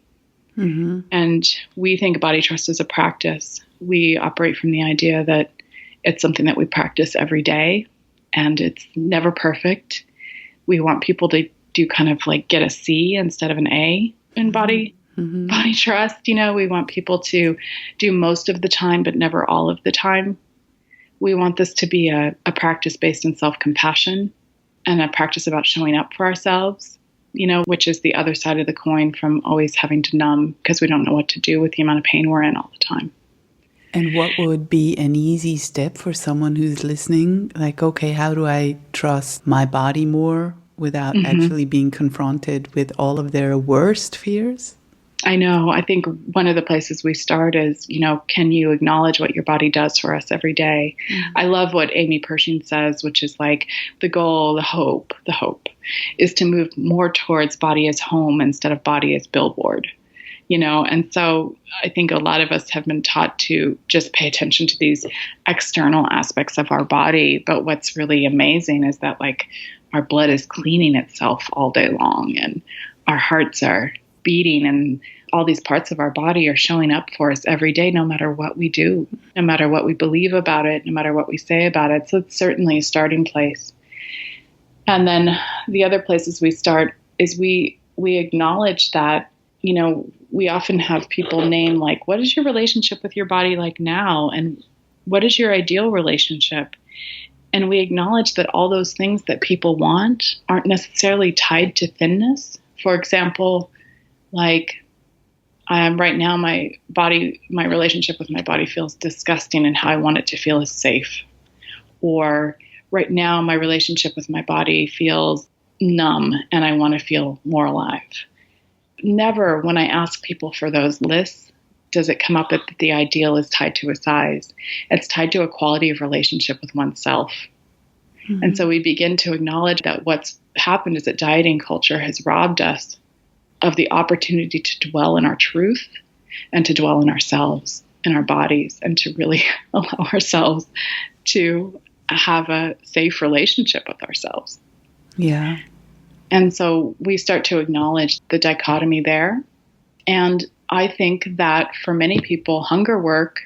Mm-hmm. And we think body trust is a practice. We operate from the idea that it's something that we practice every day, and it's never perfect. We want people to do kind of like get a C instead of an A in body trust. We want people to do most of the time, but never all of the time. We want this to be a practice based in self-compassion and a practice about showing up for ourselves, which is the other side of the coin from always having to numb because we don't know what to do with the amount of pain we're in all the time. And what would be an easy step for someone who's listening? Like, okay, how do I trust my body more without actually being confronted with all of their worst fears? I know. I think one of the places we start is, can you acknowledge what your body does for us every day? Mm-hmm. I love what Amy Pershing says, which is like the goal, the hope is to move more towards body as home instead of body as billboard, And so I think a lot of us have been taught to just pay attention to these external aspects of our body. But what's really amazing is that like our blood is cleaning itself all day long, and our hearts are beating, and all these parts of our body are showing up for us every day, no matter what we do, no matter what we believe about it, no matter what we say about it. So it's certainly a starting place. And then the other places we start is we acknowledge that, we often have people name like, what is your relationship with your body like now? And what is your ideal relationship? And we acknowledge that all those things that people want aren't necessarily tied to thinness. For example, like right now, my relationship with my body feels disgusting, and how I want it to feel is safe. Or right now, my relationship with my body feels numb, and I want to feel more alive. Never, when I ask people for those lists, does it come up that the ideal is tied to a size. It's tied to a quality of relationship with oneself. Mm-hmm. And so we begin to acknowledge that what's happened is that dieting culture has robbed us of the opportunity to dwell in our truth and to dwell in ourselves, in our bodies, and to really allow ourselves to have a safe relationship with ourselves. Yeah. And so we start to acknowledge the dichotomy there. And I think that for many people, hunger work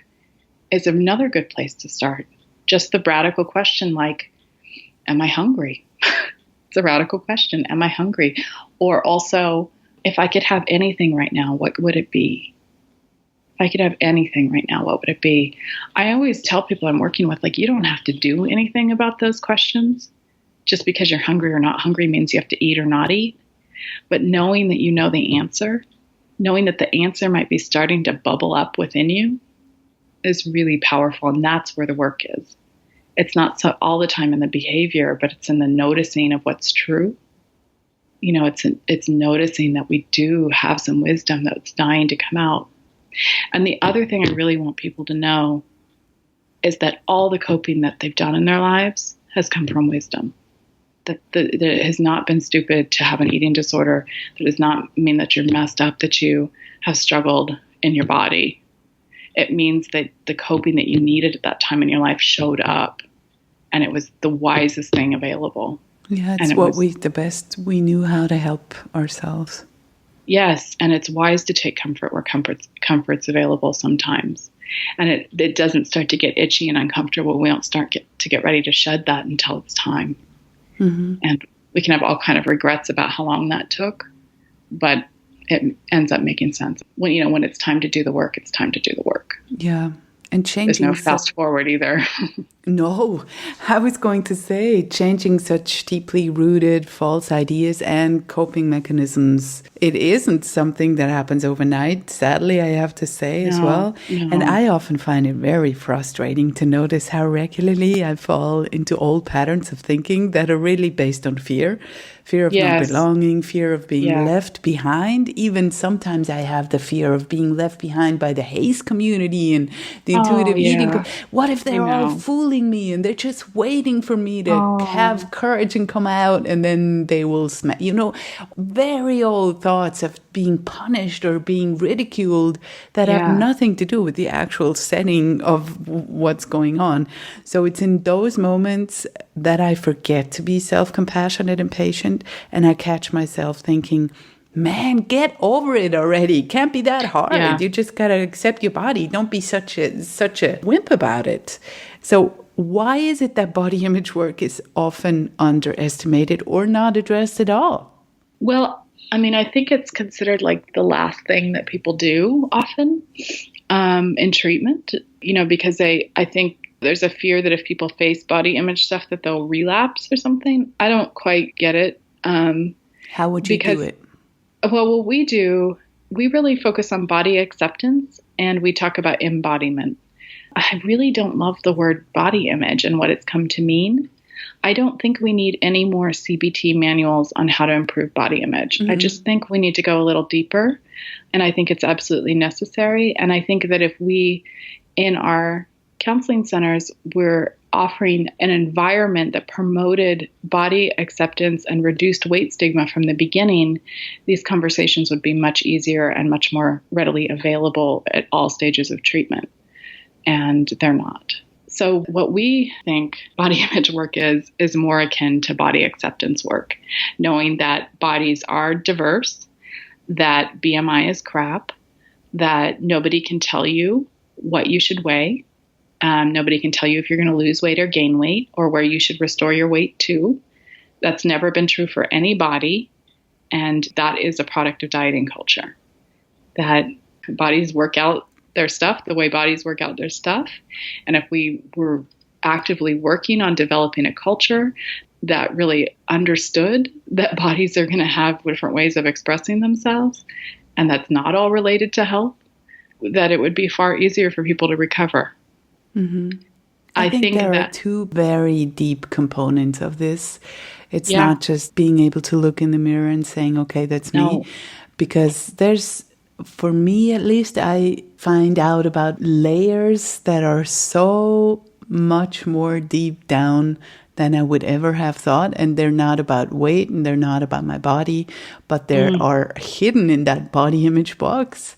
is another good place to start. Just the radical question like, am I hungry? It's a radical question. Am I hungry? Or also, if I could have anything right now, what would it be? If I could have anything right now, what would it be? I always tell people I'm working with, like, you don't have to do anything about those questions. Just because you're hungry or not hungry means you have to eat or not eat. But knowing that you know the answer, knowing that the answer might be starting to bubble up within you is really powerful. And that's where the work is. It's not so all the time in the behavior, but it's in the noticing of what's true. You know, it's noticing that we do have some wisdom that's dying to come out. And the other thing I really want people to know is that all the coping that they've done in their lives has come from wisdom. That it has not been stupid to have an eating disorder. That does not mean that you're messed up, that you have struggled in your body. It means that the coping that you needed at that time in your life showed up, and it was the wisest thing available. Yeah, it's the best we knew how to help ourselves. Yes, and it's wise to take comfort where comfort's available sometimes. And it doesn't start to get itchy and uncomfortable. We don't start to get ready to shed that until it's time. Mm-hmm. And we can have all kind of regrets about how long that took, but it ends up making sense. When it's time to do the work, it's time to do the work. Yeah. And changing. There's no fast forward either. No, I was going to say changing such deeply rooted false ideas and coping mechanisms. It isn't something that happens overnight, sadly, I have to say as well. No. And I often find it very frustrating to notice how regularly I fall into old patterns of thinking that are really based on fear. Fear of not belonging, fear of being left behind. Even sometimes I have the fear of being left behind by the HACE community and the intuitive eating. What if they're all fooling me and they're just waiting for me to have courage and come out, and then they will very old thoughts of being punished or being ridiculed that have nothing to do with the actual setting of what's going on. So it's in those moments that I forget to be self-compassionate and patient, and I catch myself thinking, man, get over it already. Can't be that hard. Yeah. You just got to accept your body. Don't be such a wimp about it. So why is it that body image work is often underestimated or not addressed at all? Well, I mean, I think it's considered like the last thing that people do often in treatment, because I think there's a fear that if people face body image stuff that they'll relapse or something. I don't quite get it. How would you do it? Well, what we do, we really focus on body acceptance, and we talk about embodiment. I really don't love the word body image and what it's come to mean. I don't think we need any more CBT manuals on how to improve body image. Mm-hmm. I just think we need to go a little deeper, and I think it's absolutely necessary. And I think that if we, in our counseling centers, we're offering an environment that promoted body acceptance and reduced weight stigma from the beginning, these conversations would be much easier and much more readily available at all stages of treatment. And they're not. So what we think body image work is more akin to body acceptance work, knowing that bodies are diverse, that BMI is crap, that nobody can tell you what you should weigh. Nobody can tell you if you're going to lose weight or gain weight or where you should restore your weight to. That's never been true for any body. And that is a product of dieting culture. That bodies work out their stuff the way bodies work out their stuff. And if we were actively working on developing a culture that really understood that bodies are going to have different ways of expressing themselves, and that's not all related to health, that it would be far easier for people to recover. Mm-hmm. I think there are two very deep components of this. It's not just being able to look in the mirror and saying, okay, that's me. Because there's, for me at least, I find out about layers that are so much more deep down than I would ever have thought. And they're not about weight and they're not about my body, but they are hidden in that body image box.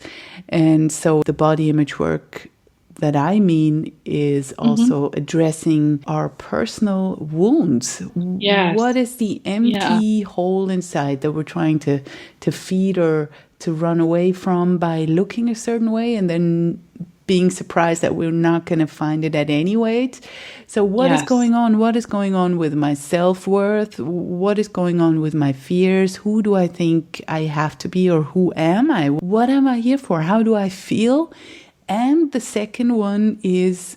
And so the body image work that I mean is also addressing our personal wounds. Yes. What is the empty hole inside that we're trying to feed or to run away from by looking a certain way, and then being surprised that we're not going to find it at any weight. So what is Yes. going on? What is going on with my self-worth? What is going on with my fears? Who do I think I have to be, or who am I? What am I here for? How do I feel? And the second one is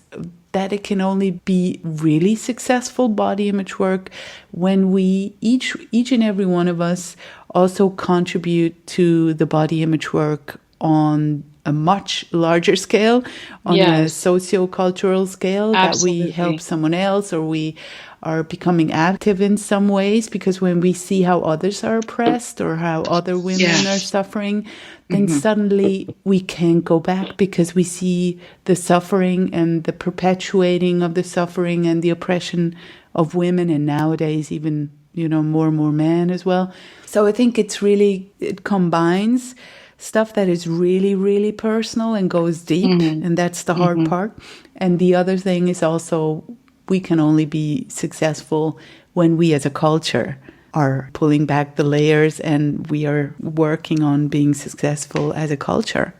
that it can only be really successful body image work when we, each and every one of us, also contribute to the body image work on a much larger scale, on a socio-cultural scale, Absolutely. that we help someone else, or we are becoming active in some ways, because when we see how others are oppressed or how other women are suffering, then suddenly we can't go back, because we see the suffering and the perpetuating of the suffering and the oppression of women, and nowadays even, more and more men as well. So I think it combines stuff that is really, really personal and goes deep, and that's the hard part. And the other thing is also, we can only be successful when we as a culture are pulling back the layers and we are working on being successful as a culture.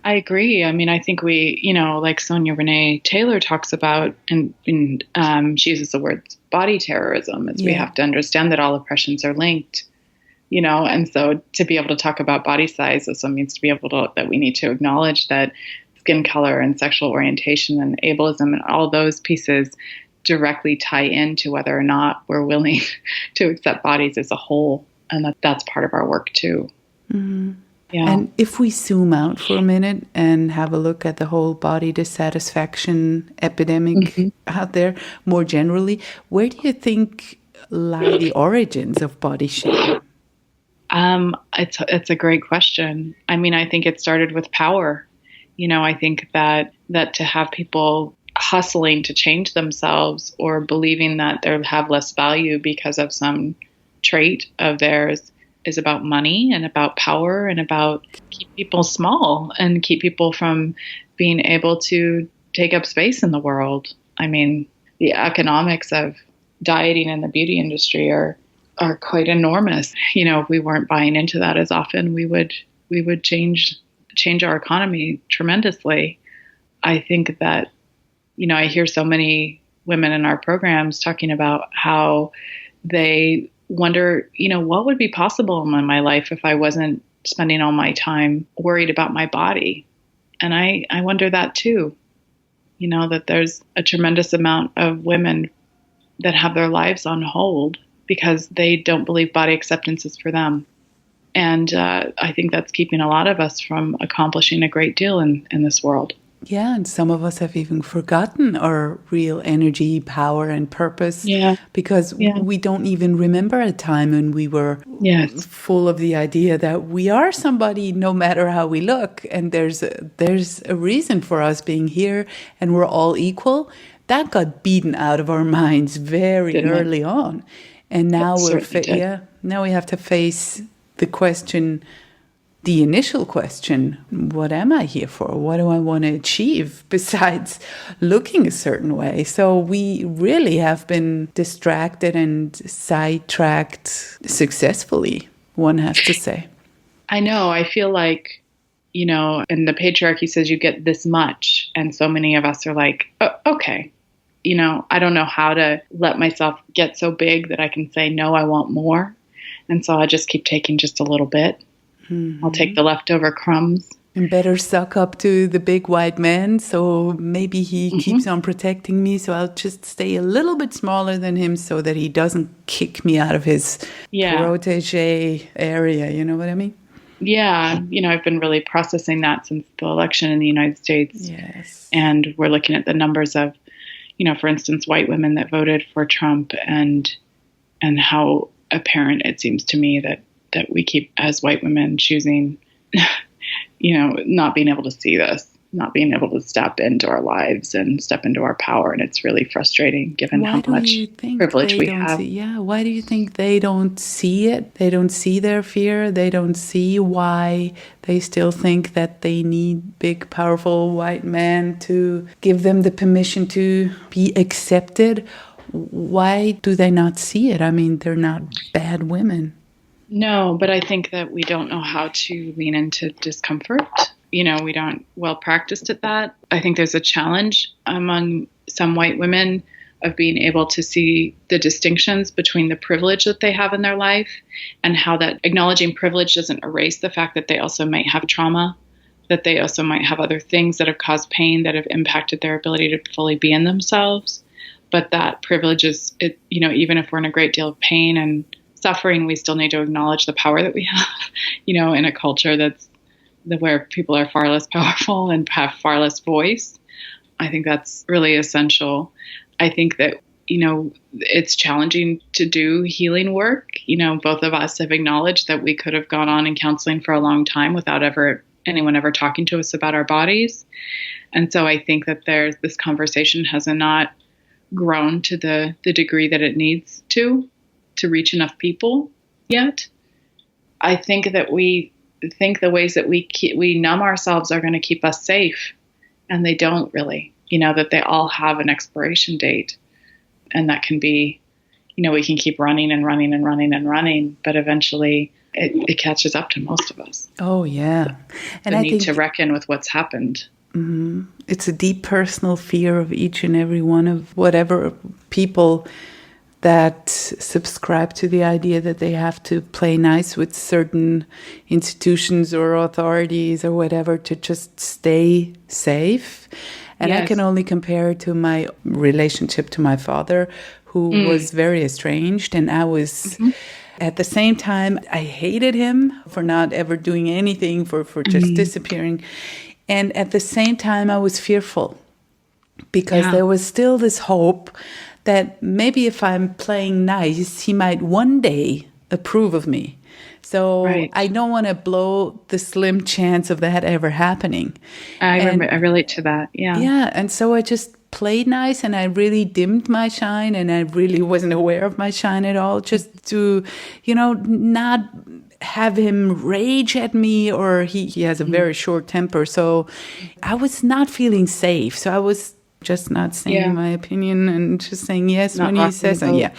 I agree. I mean, I think we, like Sonia Renee Taylor talks about, and she uses the word body terrorism, as we have to understand that all oppressions are linked. And so to be able to talk about body size also means to be able to, that we need to acknowledge that skin color and sexual orientation and ableism and all those pieces directly tie into whether or not we're willing to accept bodies as a whole. And that's part of our work too. Mm-hmm. Yeah. And if we zoom out for a minute and have a look at the whole body dissatisfaction epidemic out there more generally, where do you think lie the origins of body shame? It's a great question. I mean, I think it started with power. I think that to have people hustling to change themselves or believing that they have less value because of some trait of theirs is about money and about power and about keep people small and keep people from being able to take up space in the world. I mean, the economics of dieting in the beauty industry are quite enormous. If we weren't buying into that as often, we would change our economy tremendously. I think that, I hear so many women in our programs talking about how they wonder, what would be possible in my life if I wasn't spending all my time worried about my body. And I wonder that too, that there's a tremendous amount of women that have their lives on hold because they don't believe body acceptance is for them. And I think that's keeping a lot of us from accomplishing a great deal in this world. Yeah, and some of us have even forgotten our real energy, power, and purpose because we don't even remember a time when we were full of the idea that we are somebody no matter how we look. And there's a reason for us being here and we're all equal. That got beaten out of our minds very early on. And now now we have to face the question, the initial question, what am I here for? What do I want to achieve besides looking a certain way? So we really have been distracted and sidetracked successfully, one has to say. I know. I feel like, in the patriarchy says you get this much. And so many of us are like, oh, okay. I don't know how to let myself get so big that I can say, no, I want more. And so I just keep taking just a little bit. Mm-hmm. I'll take the leftover crumbs. And better suck up to the big white man. So maybe he keeps on protecting me. So I'll just stay a little bit smaller than him so that he doesn't kick me out of his protege area. You know what I mean? Yeah. I've been really processing that since the election in the United States. Yes. And we're looking at the numbers of, for instance, white women that voted for Trump and how apparent it seems to me that we keep, as white women, choosing, not being able to see this, not being able to step into our lives and step into our power. And it's really frustrating given how much privilege we have. Why do you think they don't see it? They don't see their fear. They don't see why they still think that they need big, powerful white men to give them the permission to be accepted. Why do they not see it? I mean, they're not bad women. No, but I think that we don't know how to lean into discomfort. we don't well practiced at that. I think there's a challenge among some white women of being able to see the distinctions between the privilege that they have in their life and how that acknowledging privilege doesn't erase the fact that they also might have trauma, that they also might have other things that have caused pain that have impacted their ability to fully be in themselves. But that privilege is, even if we're in a great deal of pain and suffering, we still need to acknowledge the power that we have, in a culture where people are far less powerful and have far less voice. I think that's really essential. I think that, it's challenging to do healing work. Both of us have acknowledged that we could have gone on in counseling for a long time without anyone ever talking to us about our bodies. And so I think that this conversation has not grown to the degree that it needs to reach enough people yet. I think that we think the ways that we numb ourselves are going to keep us safe, and they don't really, that they all have an expiration date. And that can be, we can keep running and running and running and running, but eventually it catches up to most of us. Oh, yeah. And I need to reckon with what's happened. Mm-hmm. It's a deep personal fear of each and every one of whatever people that subscribe to the idea that they have to play nice with certain institutions or authorities or whatever to just stay safe. And yes. I can only compare it to my relationship to my father, who was very estranged. And I was, at the same time, I hated him for not ever doing anything, for just disappearing. And at the same time, I was fearful because there was still this hope that maybe if I'm playing nice, he might one day approve of me. So I don't want to blow the slim chance of that ever happening. I relate to that. Yeah. Yeah. And so I just played nice, and I really dimmed my shine, and I really wasn't aware of my shine at all, just to, not have him rage at me, or he has a very short temper. So I was not feeling safe. So I was just not saying my opinion and just saying yes when he says so. Yeah.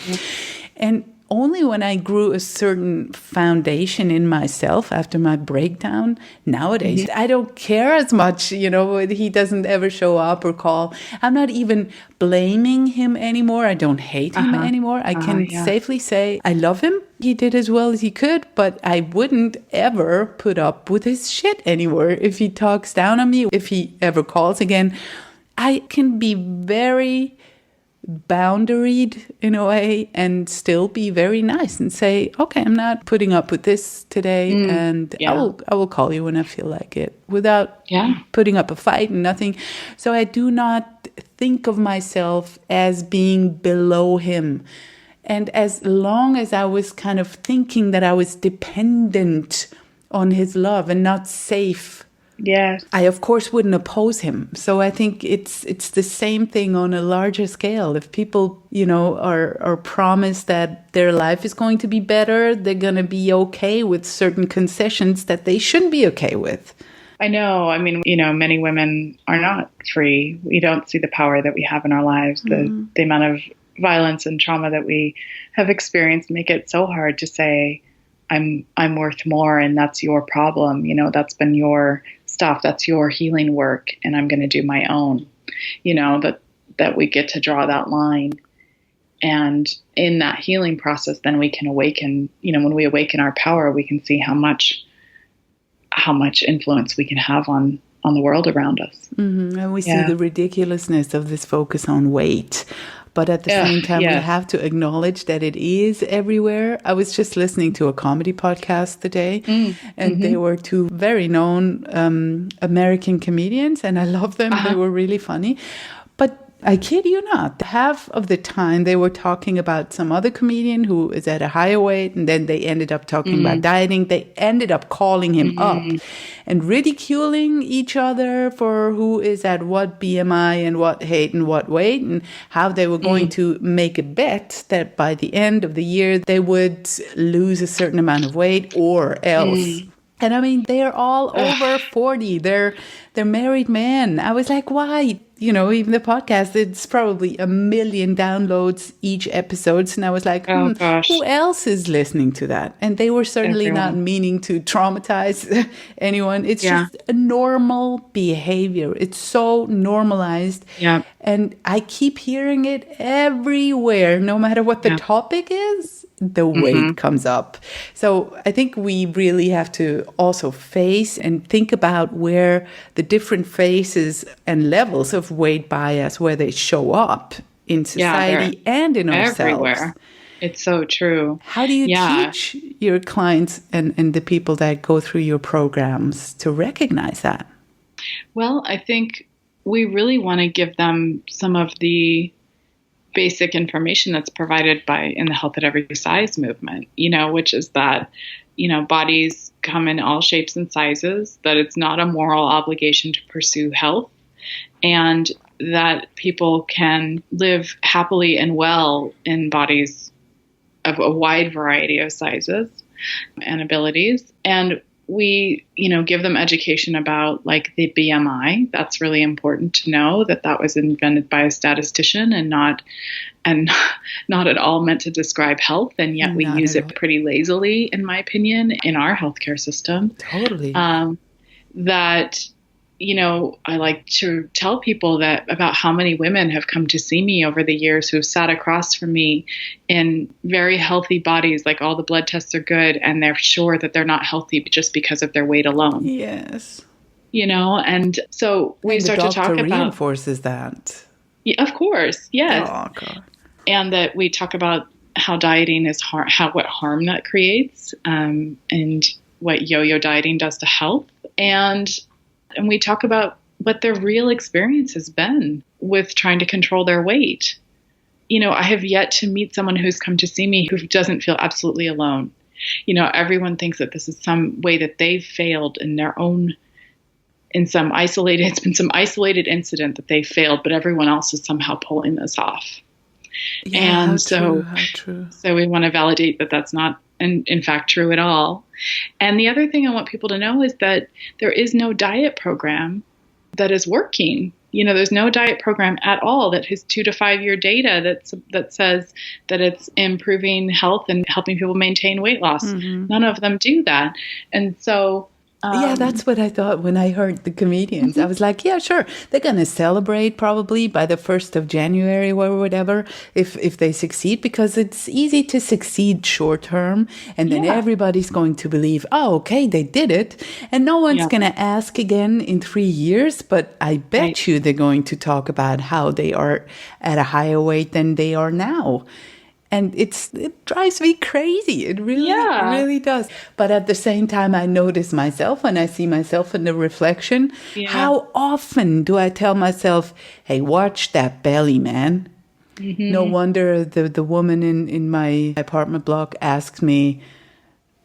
And only when I grew a certain foundation in myself after my breakdown, nowadays, I don't care as much, he doesn't ever show up or call. I'm not even blaming him anymore. I don't hate him anymore. I can safely say I love him. He did as well as he could, but I wouldn't ever put up with his shit anymore. If he talks down on me, if he ever calls again, I can be very boundaried in a way and still be very nice and say, okay, I'm not putting up with this today, and I will call you when I feel like it, without putting up a fight and nothing. So I do not think of myself as being below him. And as long as I was kind of thinking that I was dependent on his love and not safe, I, of course, wouldn't oppose him. So I think it's the same thing on a larger scale. If people, are promised that their life is going to be better, they're going to be okay with certain concessions that they shouldn't be okay with. I know. I mean, many women are not free. We don't see the power that we have in our lives. The amount of violence and trauma that we have experienced make it so hard to say, I'm worth more, and that's your problem. That's been your stuff. That's your healing work, and I'm going to do my own. That we get to draw that line, and in that healing process, then we can awaken. When we awaken our power, we can see how much influence we can have on the world around us. And we see the ridiculousness of this focus on weight. But at the same time, we have to acknowledge that it is everywhere. I was just listening to a comedy podcast today, and they were two very known American comedians, and I love them. They were really funny. But I kid you not, half of the time they were talking about some other comedian who is at a higher weight, and then they ended up talking about dieting. They ended up calling him up and ridiculing each other for who is at what BMI and what height and what weight, and how they were going to make a bet that by the end of the year they would lose a certain amount of weight or else. And I mean, they're all over 40. They're married men. I was like, why? even the podcast, it's probably 1 million downloads each episode. And I was like, Oh gosh. who else is listening to that? And they were certainly not Everyone. meaning to traumatize anyone. It's Yeah. just a normal behavior. It's so normalized. Yeah. And I keep hearing it everywhere, no matter what the Yeah. topic is, the weight comes up. So I think we really have to also face and think about where the different phases and levels of weight bias, where they show up in society and in ourselves. Everywhere. It's so true. How do you teach your clients and the people that go through your programs to recognize that? Well, I think we really want to give them some of the basic information that's provided in the Health at Every Size movement, which is that, bodies come in all shapes and sizes, that it's not a moral obligation to pursue health, and that people can live happily and well in bodies of a wide variety of sizes and abilities. And we, give them education about like the BMI. That's really important to know that was invented by a statistician and not at all meant to describe health. And yet we use it pretty lazily, in my opinion, in our healthcare system. Totally. That, I like to tell people about how many women have come to see me over the years who've sat across from me in very healthy bodies, like all the blood tests are good, and they're sure that they're not healthy just because of their weight alone. Yes. And so we start to talk about... The doctor reinforces that. Yeah, of course, yes. Oh, God. And that we talk about how dieting is what harm that creates, and what yo-yo dieting does to health. And we talk about what their real experience has been with trying to control their weight. I have yet to meet someone who's come to see me who doesn't feel absolutely alone. Everyone thinks that this is some way that they've failed in their own, it's been some isolated incident that they failed, but everyone else is somehow pulling this off. Yeah, and how true. So we want to validate that that's not in fact true at all. And the other thing I want people to know is that there is no diet program that is working. There's no diet program at all that has 2 to 5 year data that says that it's improving health and helping people maintain weight loss. None of them do that. And so yeah, that's what I thought when I heard the comedians. I was like, yeah, sure. They're going to celebrate probably by the 1st of January or whatever if they succeed, because it's easy to succeed short term. And then everybody's going to believe, oh, okay, they did it. And no one's going to ask again in 3 years. But I bet you they're going to talk about how they are at a higher weight than they are now. And it drives me crazy. It really does. But at the same time, I notice myself when I see myself in the reflection. How often do I tell myself, hey, watch that belly, man? No wonder the woman in my apartment block asked me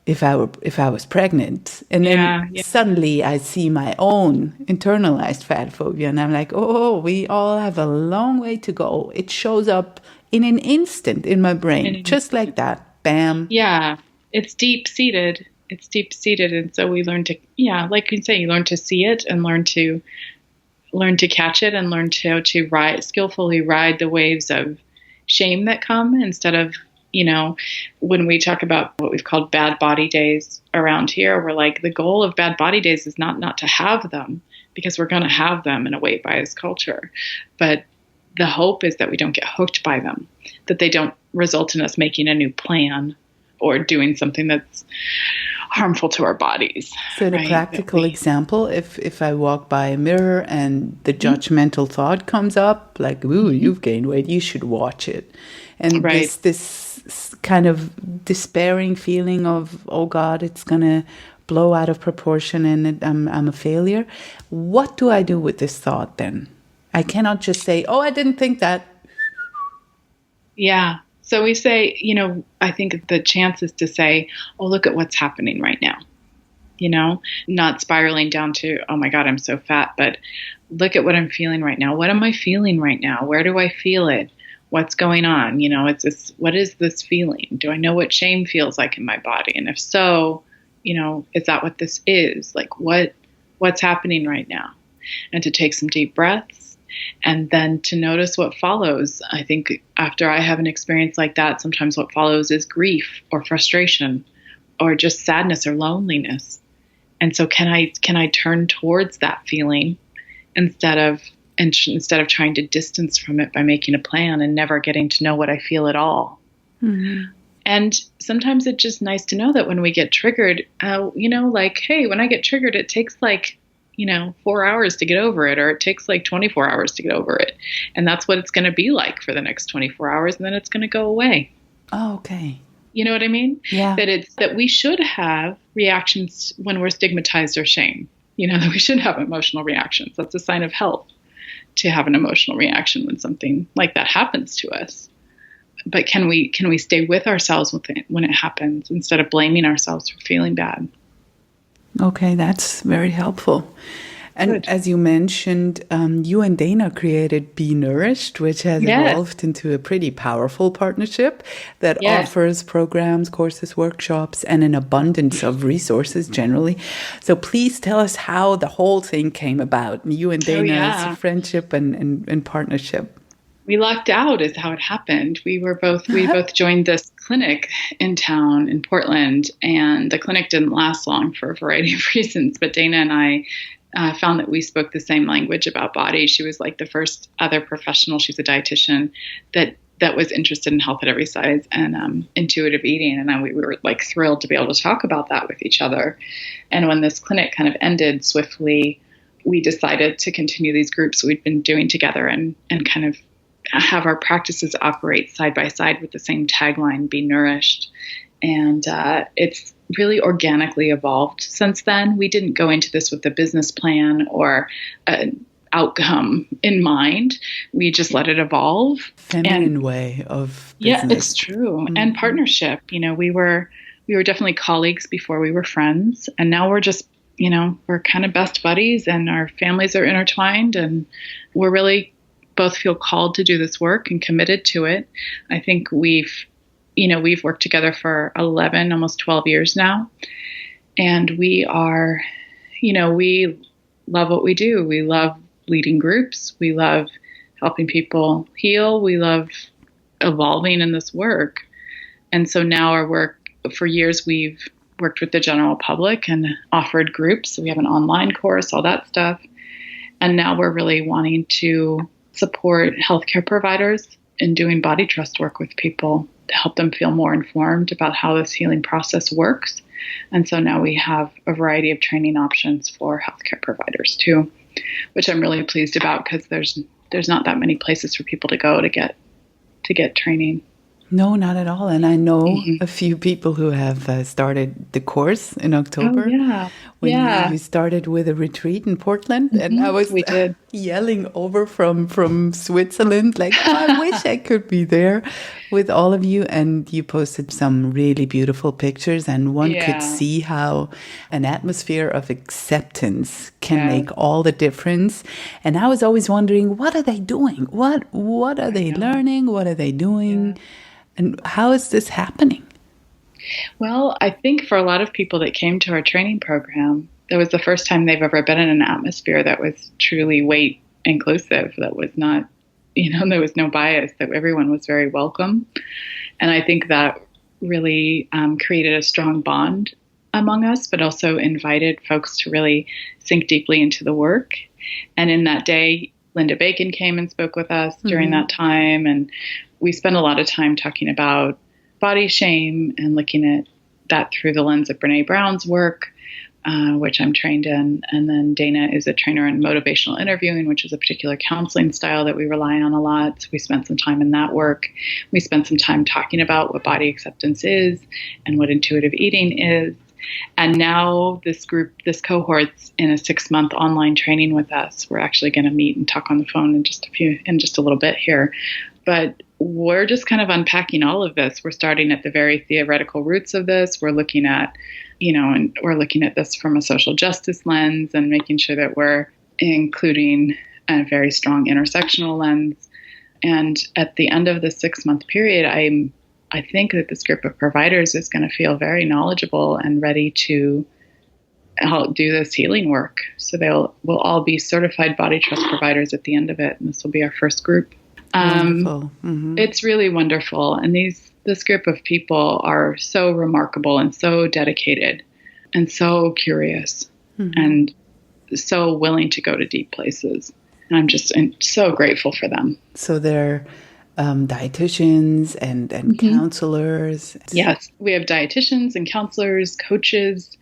if I was pregnant. And then suddenly I see my own internalized fat phobia. And I'm like, oh, we all have a long way to go. It shows up in an instant in my brain, just like that. Bam. Yeah, it's deep-seated. And so we learn to, like you say, you learn to see it and learn to catch it and learn to skillfully ride the waves of shame that come instead of, when we talk about what we've called bad body days around here, we're like, the goal of bad body days is not to have them, because we're going to have them in a weight bias culture. But the hope is that we don't get hooked by them, that they don't result in us making a new plan or doing something that's harmful to our bodies. So the practical example, if I walk by a mirror and the judgmental thought comes up, like, ooh, you've gained weight, you should watch it. And this kind of despairing feeling of, oh God, it's going to blow out of proportion and I'm a failure. What do I do with this thought then? I cannot just say, oh, I didn't think that. Yeah. So we say, I think the chance is to say, oh, look at what's happening right now. Not spiraling down to, oh my God, I'm so fat, but look at what I'm feeling right now. What am I feeling right now? Where do I feel it? What's going on? It's this, what is this feeling? Do I know what shame feels like in my body? And if so, is that what this is? Like what's happening right now? And to take some deep breaths and then to notice what follows. I think after I have an experience like that, sometimes what follows is grief or frustration or just sadness or loneliness. And so can I turn towards that feeling instead of trying to distance from it by making a plan and never getting to know what I feel at all? Mm-hmm. And sometimes it's just nice to know that when we get triggered, like, hey, when I get triggered, it takes 4 hours to get over it, or it takes 24 hours to get over it. And that's what it's going to be like for the next 24 hours. And then it's going to go away. Oh, okay. You know what I mean? Yeah. That we should have reactions when we're stigmatized or shamed. That we should have emotional reactions. That's a sign of health, to have an emotional reaction when something like that happens to us. But can we stay with ourselves with it when it happens instead of blaming ourselves for feeling bad? Okay, that's very helpful. And Good. as you mentioned, you and Dana created Be Nourished, which has evolved into a pretty powerful partnership that offers programs, courses, workshops, and an abundance of resources generally. So please tell us how the whole thing came about, you and Dana's friendship and partnership. We lucked out is how it happened. We both joined this clinic in town in Portland, and the clinic didn't last long for a variety of reasons. But Dana and I found that we spoke the same language about body. She was like the first other professional. She's a dietitian that was interested in health at every size and intuitive eating. And we were like thrilled to be able to talk about that with each other. And when this clinic kind of ended swiftly, we decided to continue these groups we'd been doing together and kind of have our practices operate side by side with the same tagline, Be Nourished. And it's really organically evolved since then. We didn't go into this with a business plan or an outcome in mind. We just let it evolve. Feminine way of business. Yeah, it's true. Mm-hmm. And partnership. We were definitely colleagues before we were friends. And now we're just, we're kind of best buddies, and our families are intertwined, and we're really both feel called to do this work and committed to it. I think we've worked together for 11, almost 12 years now. And we are, we love what we do. We love leading groups. We love helping people heal. We love evolving in this work. And so now our work, for years, we've worked with the general public and offered groups. So we have an online course, all that stuff. And now we're really wanting to support healthcare providers in doing body trust work with people to help them feel more informed about how this healing process works. And so now we have a variety of training options for healthcare providers too, which I'm really pleased about, because there's not that many places for people to go to get training. No, not at all. And I know a few people who have started the course in October. Oh, yeah. When you started with a retreat in Portland. And I was yelling over from Switzerland, like, I wish I could be there with all of you. And you posted some really beautiful pictures, and one could see how an atmosphere of acceptance can make all the difference. And I was always wondering, what are they doing? What are they learning? What are they doing? Yeah. And how is this happening? Well, I think for a lot of people that came to our training program, that was the first time they've ever been in an atmosphere that was truly weight inclusive, that was not, there was no bias, that everyone was very welcome. And I think that really created a strong bond among us, but also invited folks to really sink deeply into the work. And in that day, Linda Bacon came and spoke with us during that time, and we spent a lot of time talking about body shame and looking at that through the lens of Brene Brown's work, which I'm trained in. And then Dana is a trainer in motivational interviewing, which is a particular counseling style that we rely on a lot. So we spent some time in that work. We spent some time talking about what body acceptance is and what intuitive eating is. And now this cohort's in a 6-month online training with us. We're actually going to meet and talk on the phone in just a little bit here. But we're just kind of unpacking all of this. We're starting at the very theoretical roots of this. We're looking at, and we're looking at this from a social justice lens and making sure that we're including a very strong intersectional lens. And at the end of the 6-month period, I think that this group of providers is going to feel very knowledgeable and ready to help do this healing work. So we'll all be certified body trust providers at the end of it. And this will be our first group. Wonderful. Mm-hmm. It's really wonderful. And this group of people are so remarkable and so dedicated and so curious and so willing to go to deep places. And I'm so grateful for them. So they're dietitians and counselors. Yes, we have dietitians and counselors, coaches.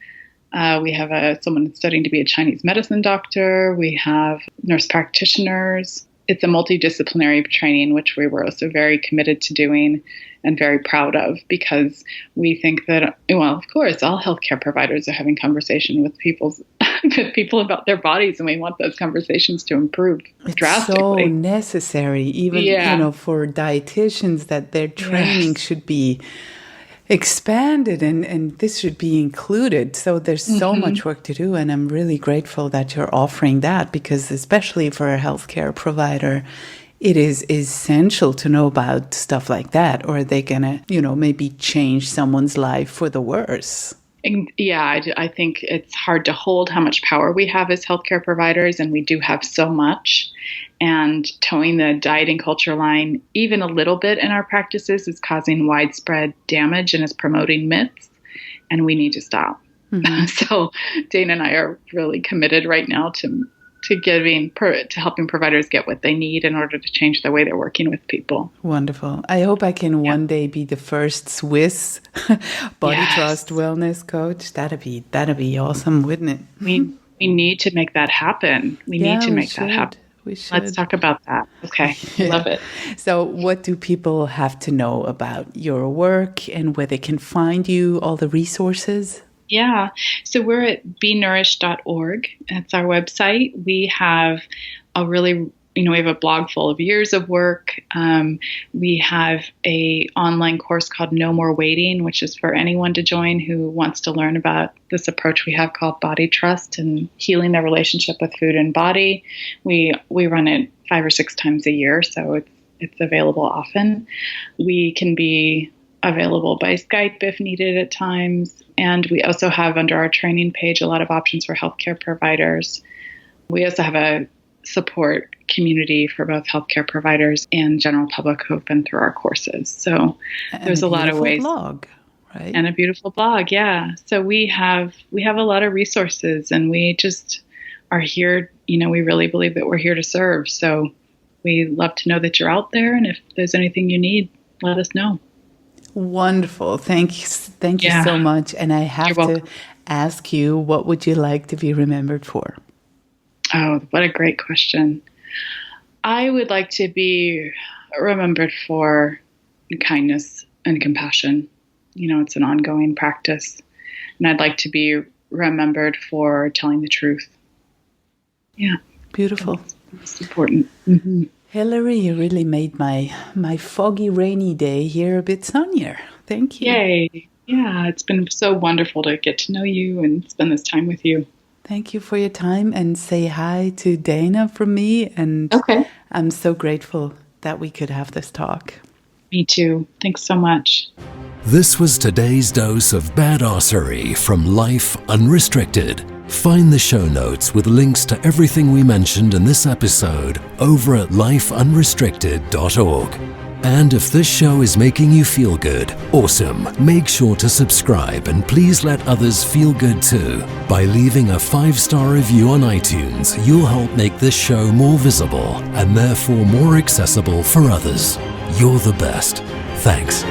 We have someone studying to be a Chinese medicine doctor. We have nurse practitioners. It's a multidisciplinary training, which we were also very committed to doing and very proud of, because we think that, well, of course, all healthcare providers are having conversation with people about their bodies, and we want those conversations to improve drastically. It's so necessary, even for dietitians, that their training should be expanded and this should be included. So there's so much work to do, and I'm really grateful that you're offering that, because especially for a healthcare provider, it is essential to know about stuff like that, or they're gonna, maybe change someone's life for the worse. Yeah, I think it's hard to hold how much power we have as healthcare providers, and we do have so much. And towing the diet and culture line even a little bit in our practices is causing widespread damage and is promoting myths, and we need to stop. So Dana and I are really committed right now to helping providers get what they need in order to change the way they're working with people. Wonderful. I hope I can one day be the first Swiss body trust wellness coach. That'd be awesome, wouldn't it? We need to make that happen. We need to make that happen. We should. Let's talk about that. Okay. Love it. So what do people have to know about your work and where they can find you, all the resources? Yeah. So we're at benourished.org. That's our website. We have we have a blog full of years of work. We have a online course called No More Waiting, which is for anyone to join who wants to learn about this approach we have called body trust and healing their relationship with food and body. We run it 5 or 6 times a year, so it's available often. We can be available by Skype if needed at times. And we also have under our training page a lot of options for healthcare providers. We also have a support community for both healthcare providers and general public who have been through our courses. So there's a lot of ways. Blog, right? And a beautiful blog, yeah. So we have a lot of resources, and we just are here. We really believe that we're here to serve. So we love to know that you're out there, and if there's anything you need, let us know. Wonderful. Thank you so much. And I have to ask you, what would you like to be remembered for? Oh, what a great question. I would like to be remembered for kindness and compassion. It's an ongoing practice. And I'd like to be remembered for telling the truth. Yeah. Beautiful. It's important. Mm-hmm. Hilary, you really made my foggy, rainy day here a bit sunnier. Thank you. Yay. Yeah, it's been so wonderful to get to know you and spend this time with you. Thank you for your time, and say hi to Dana from me. And I'm so grateful that we could have this talk. Me too. Thanks so much. This was today's dose of badassery from Life Unrestricted. Find the show notes with links to everything we mentioned in this episode over at lifeunrestricted.org. And if this show is making you feel good, awesome, make sure to subscribe, and please let others feel good too. By leaving a 5-star review on iTunes, you'll help make this show more visible and therefore more accessible for others. You're the best. Thanks.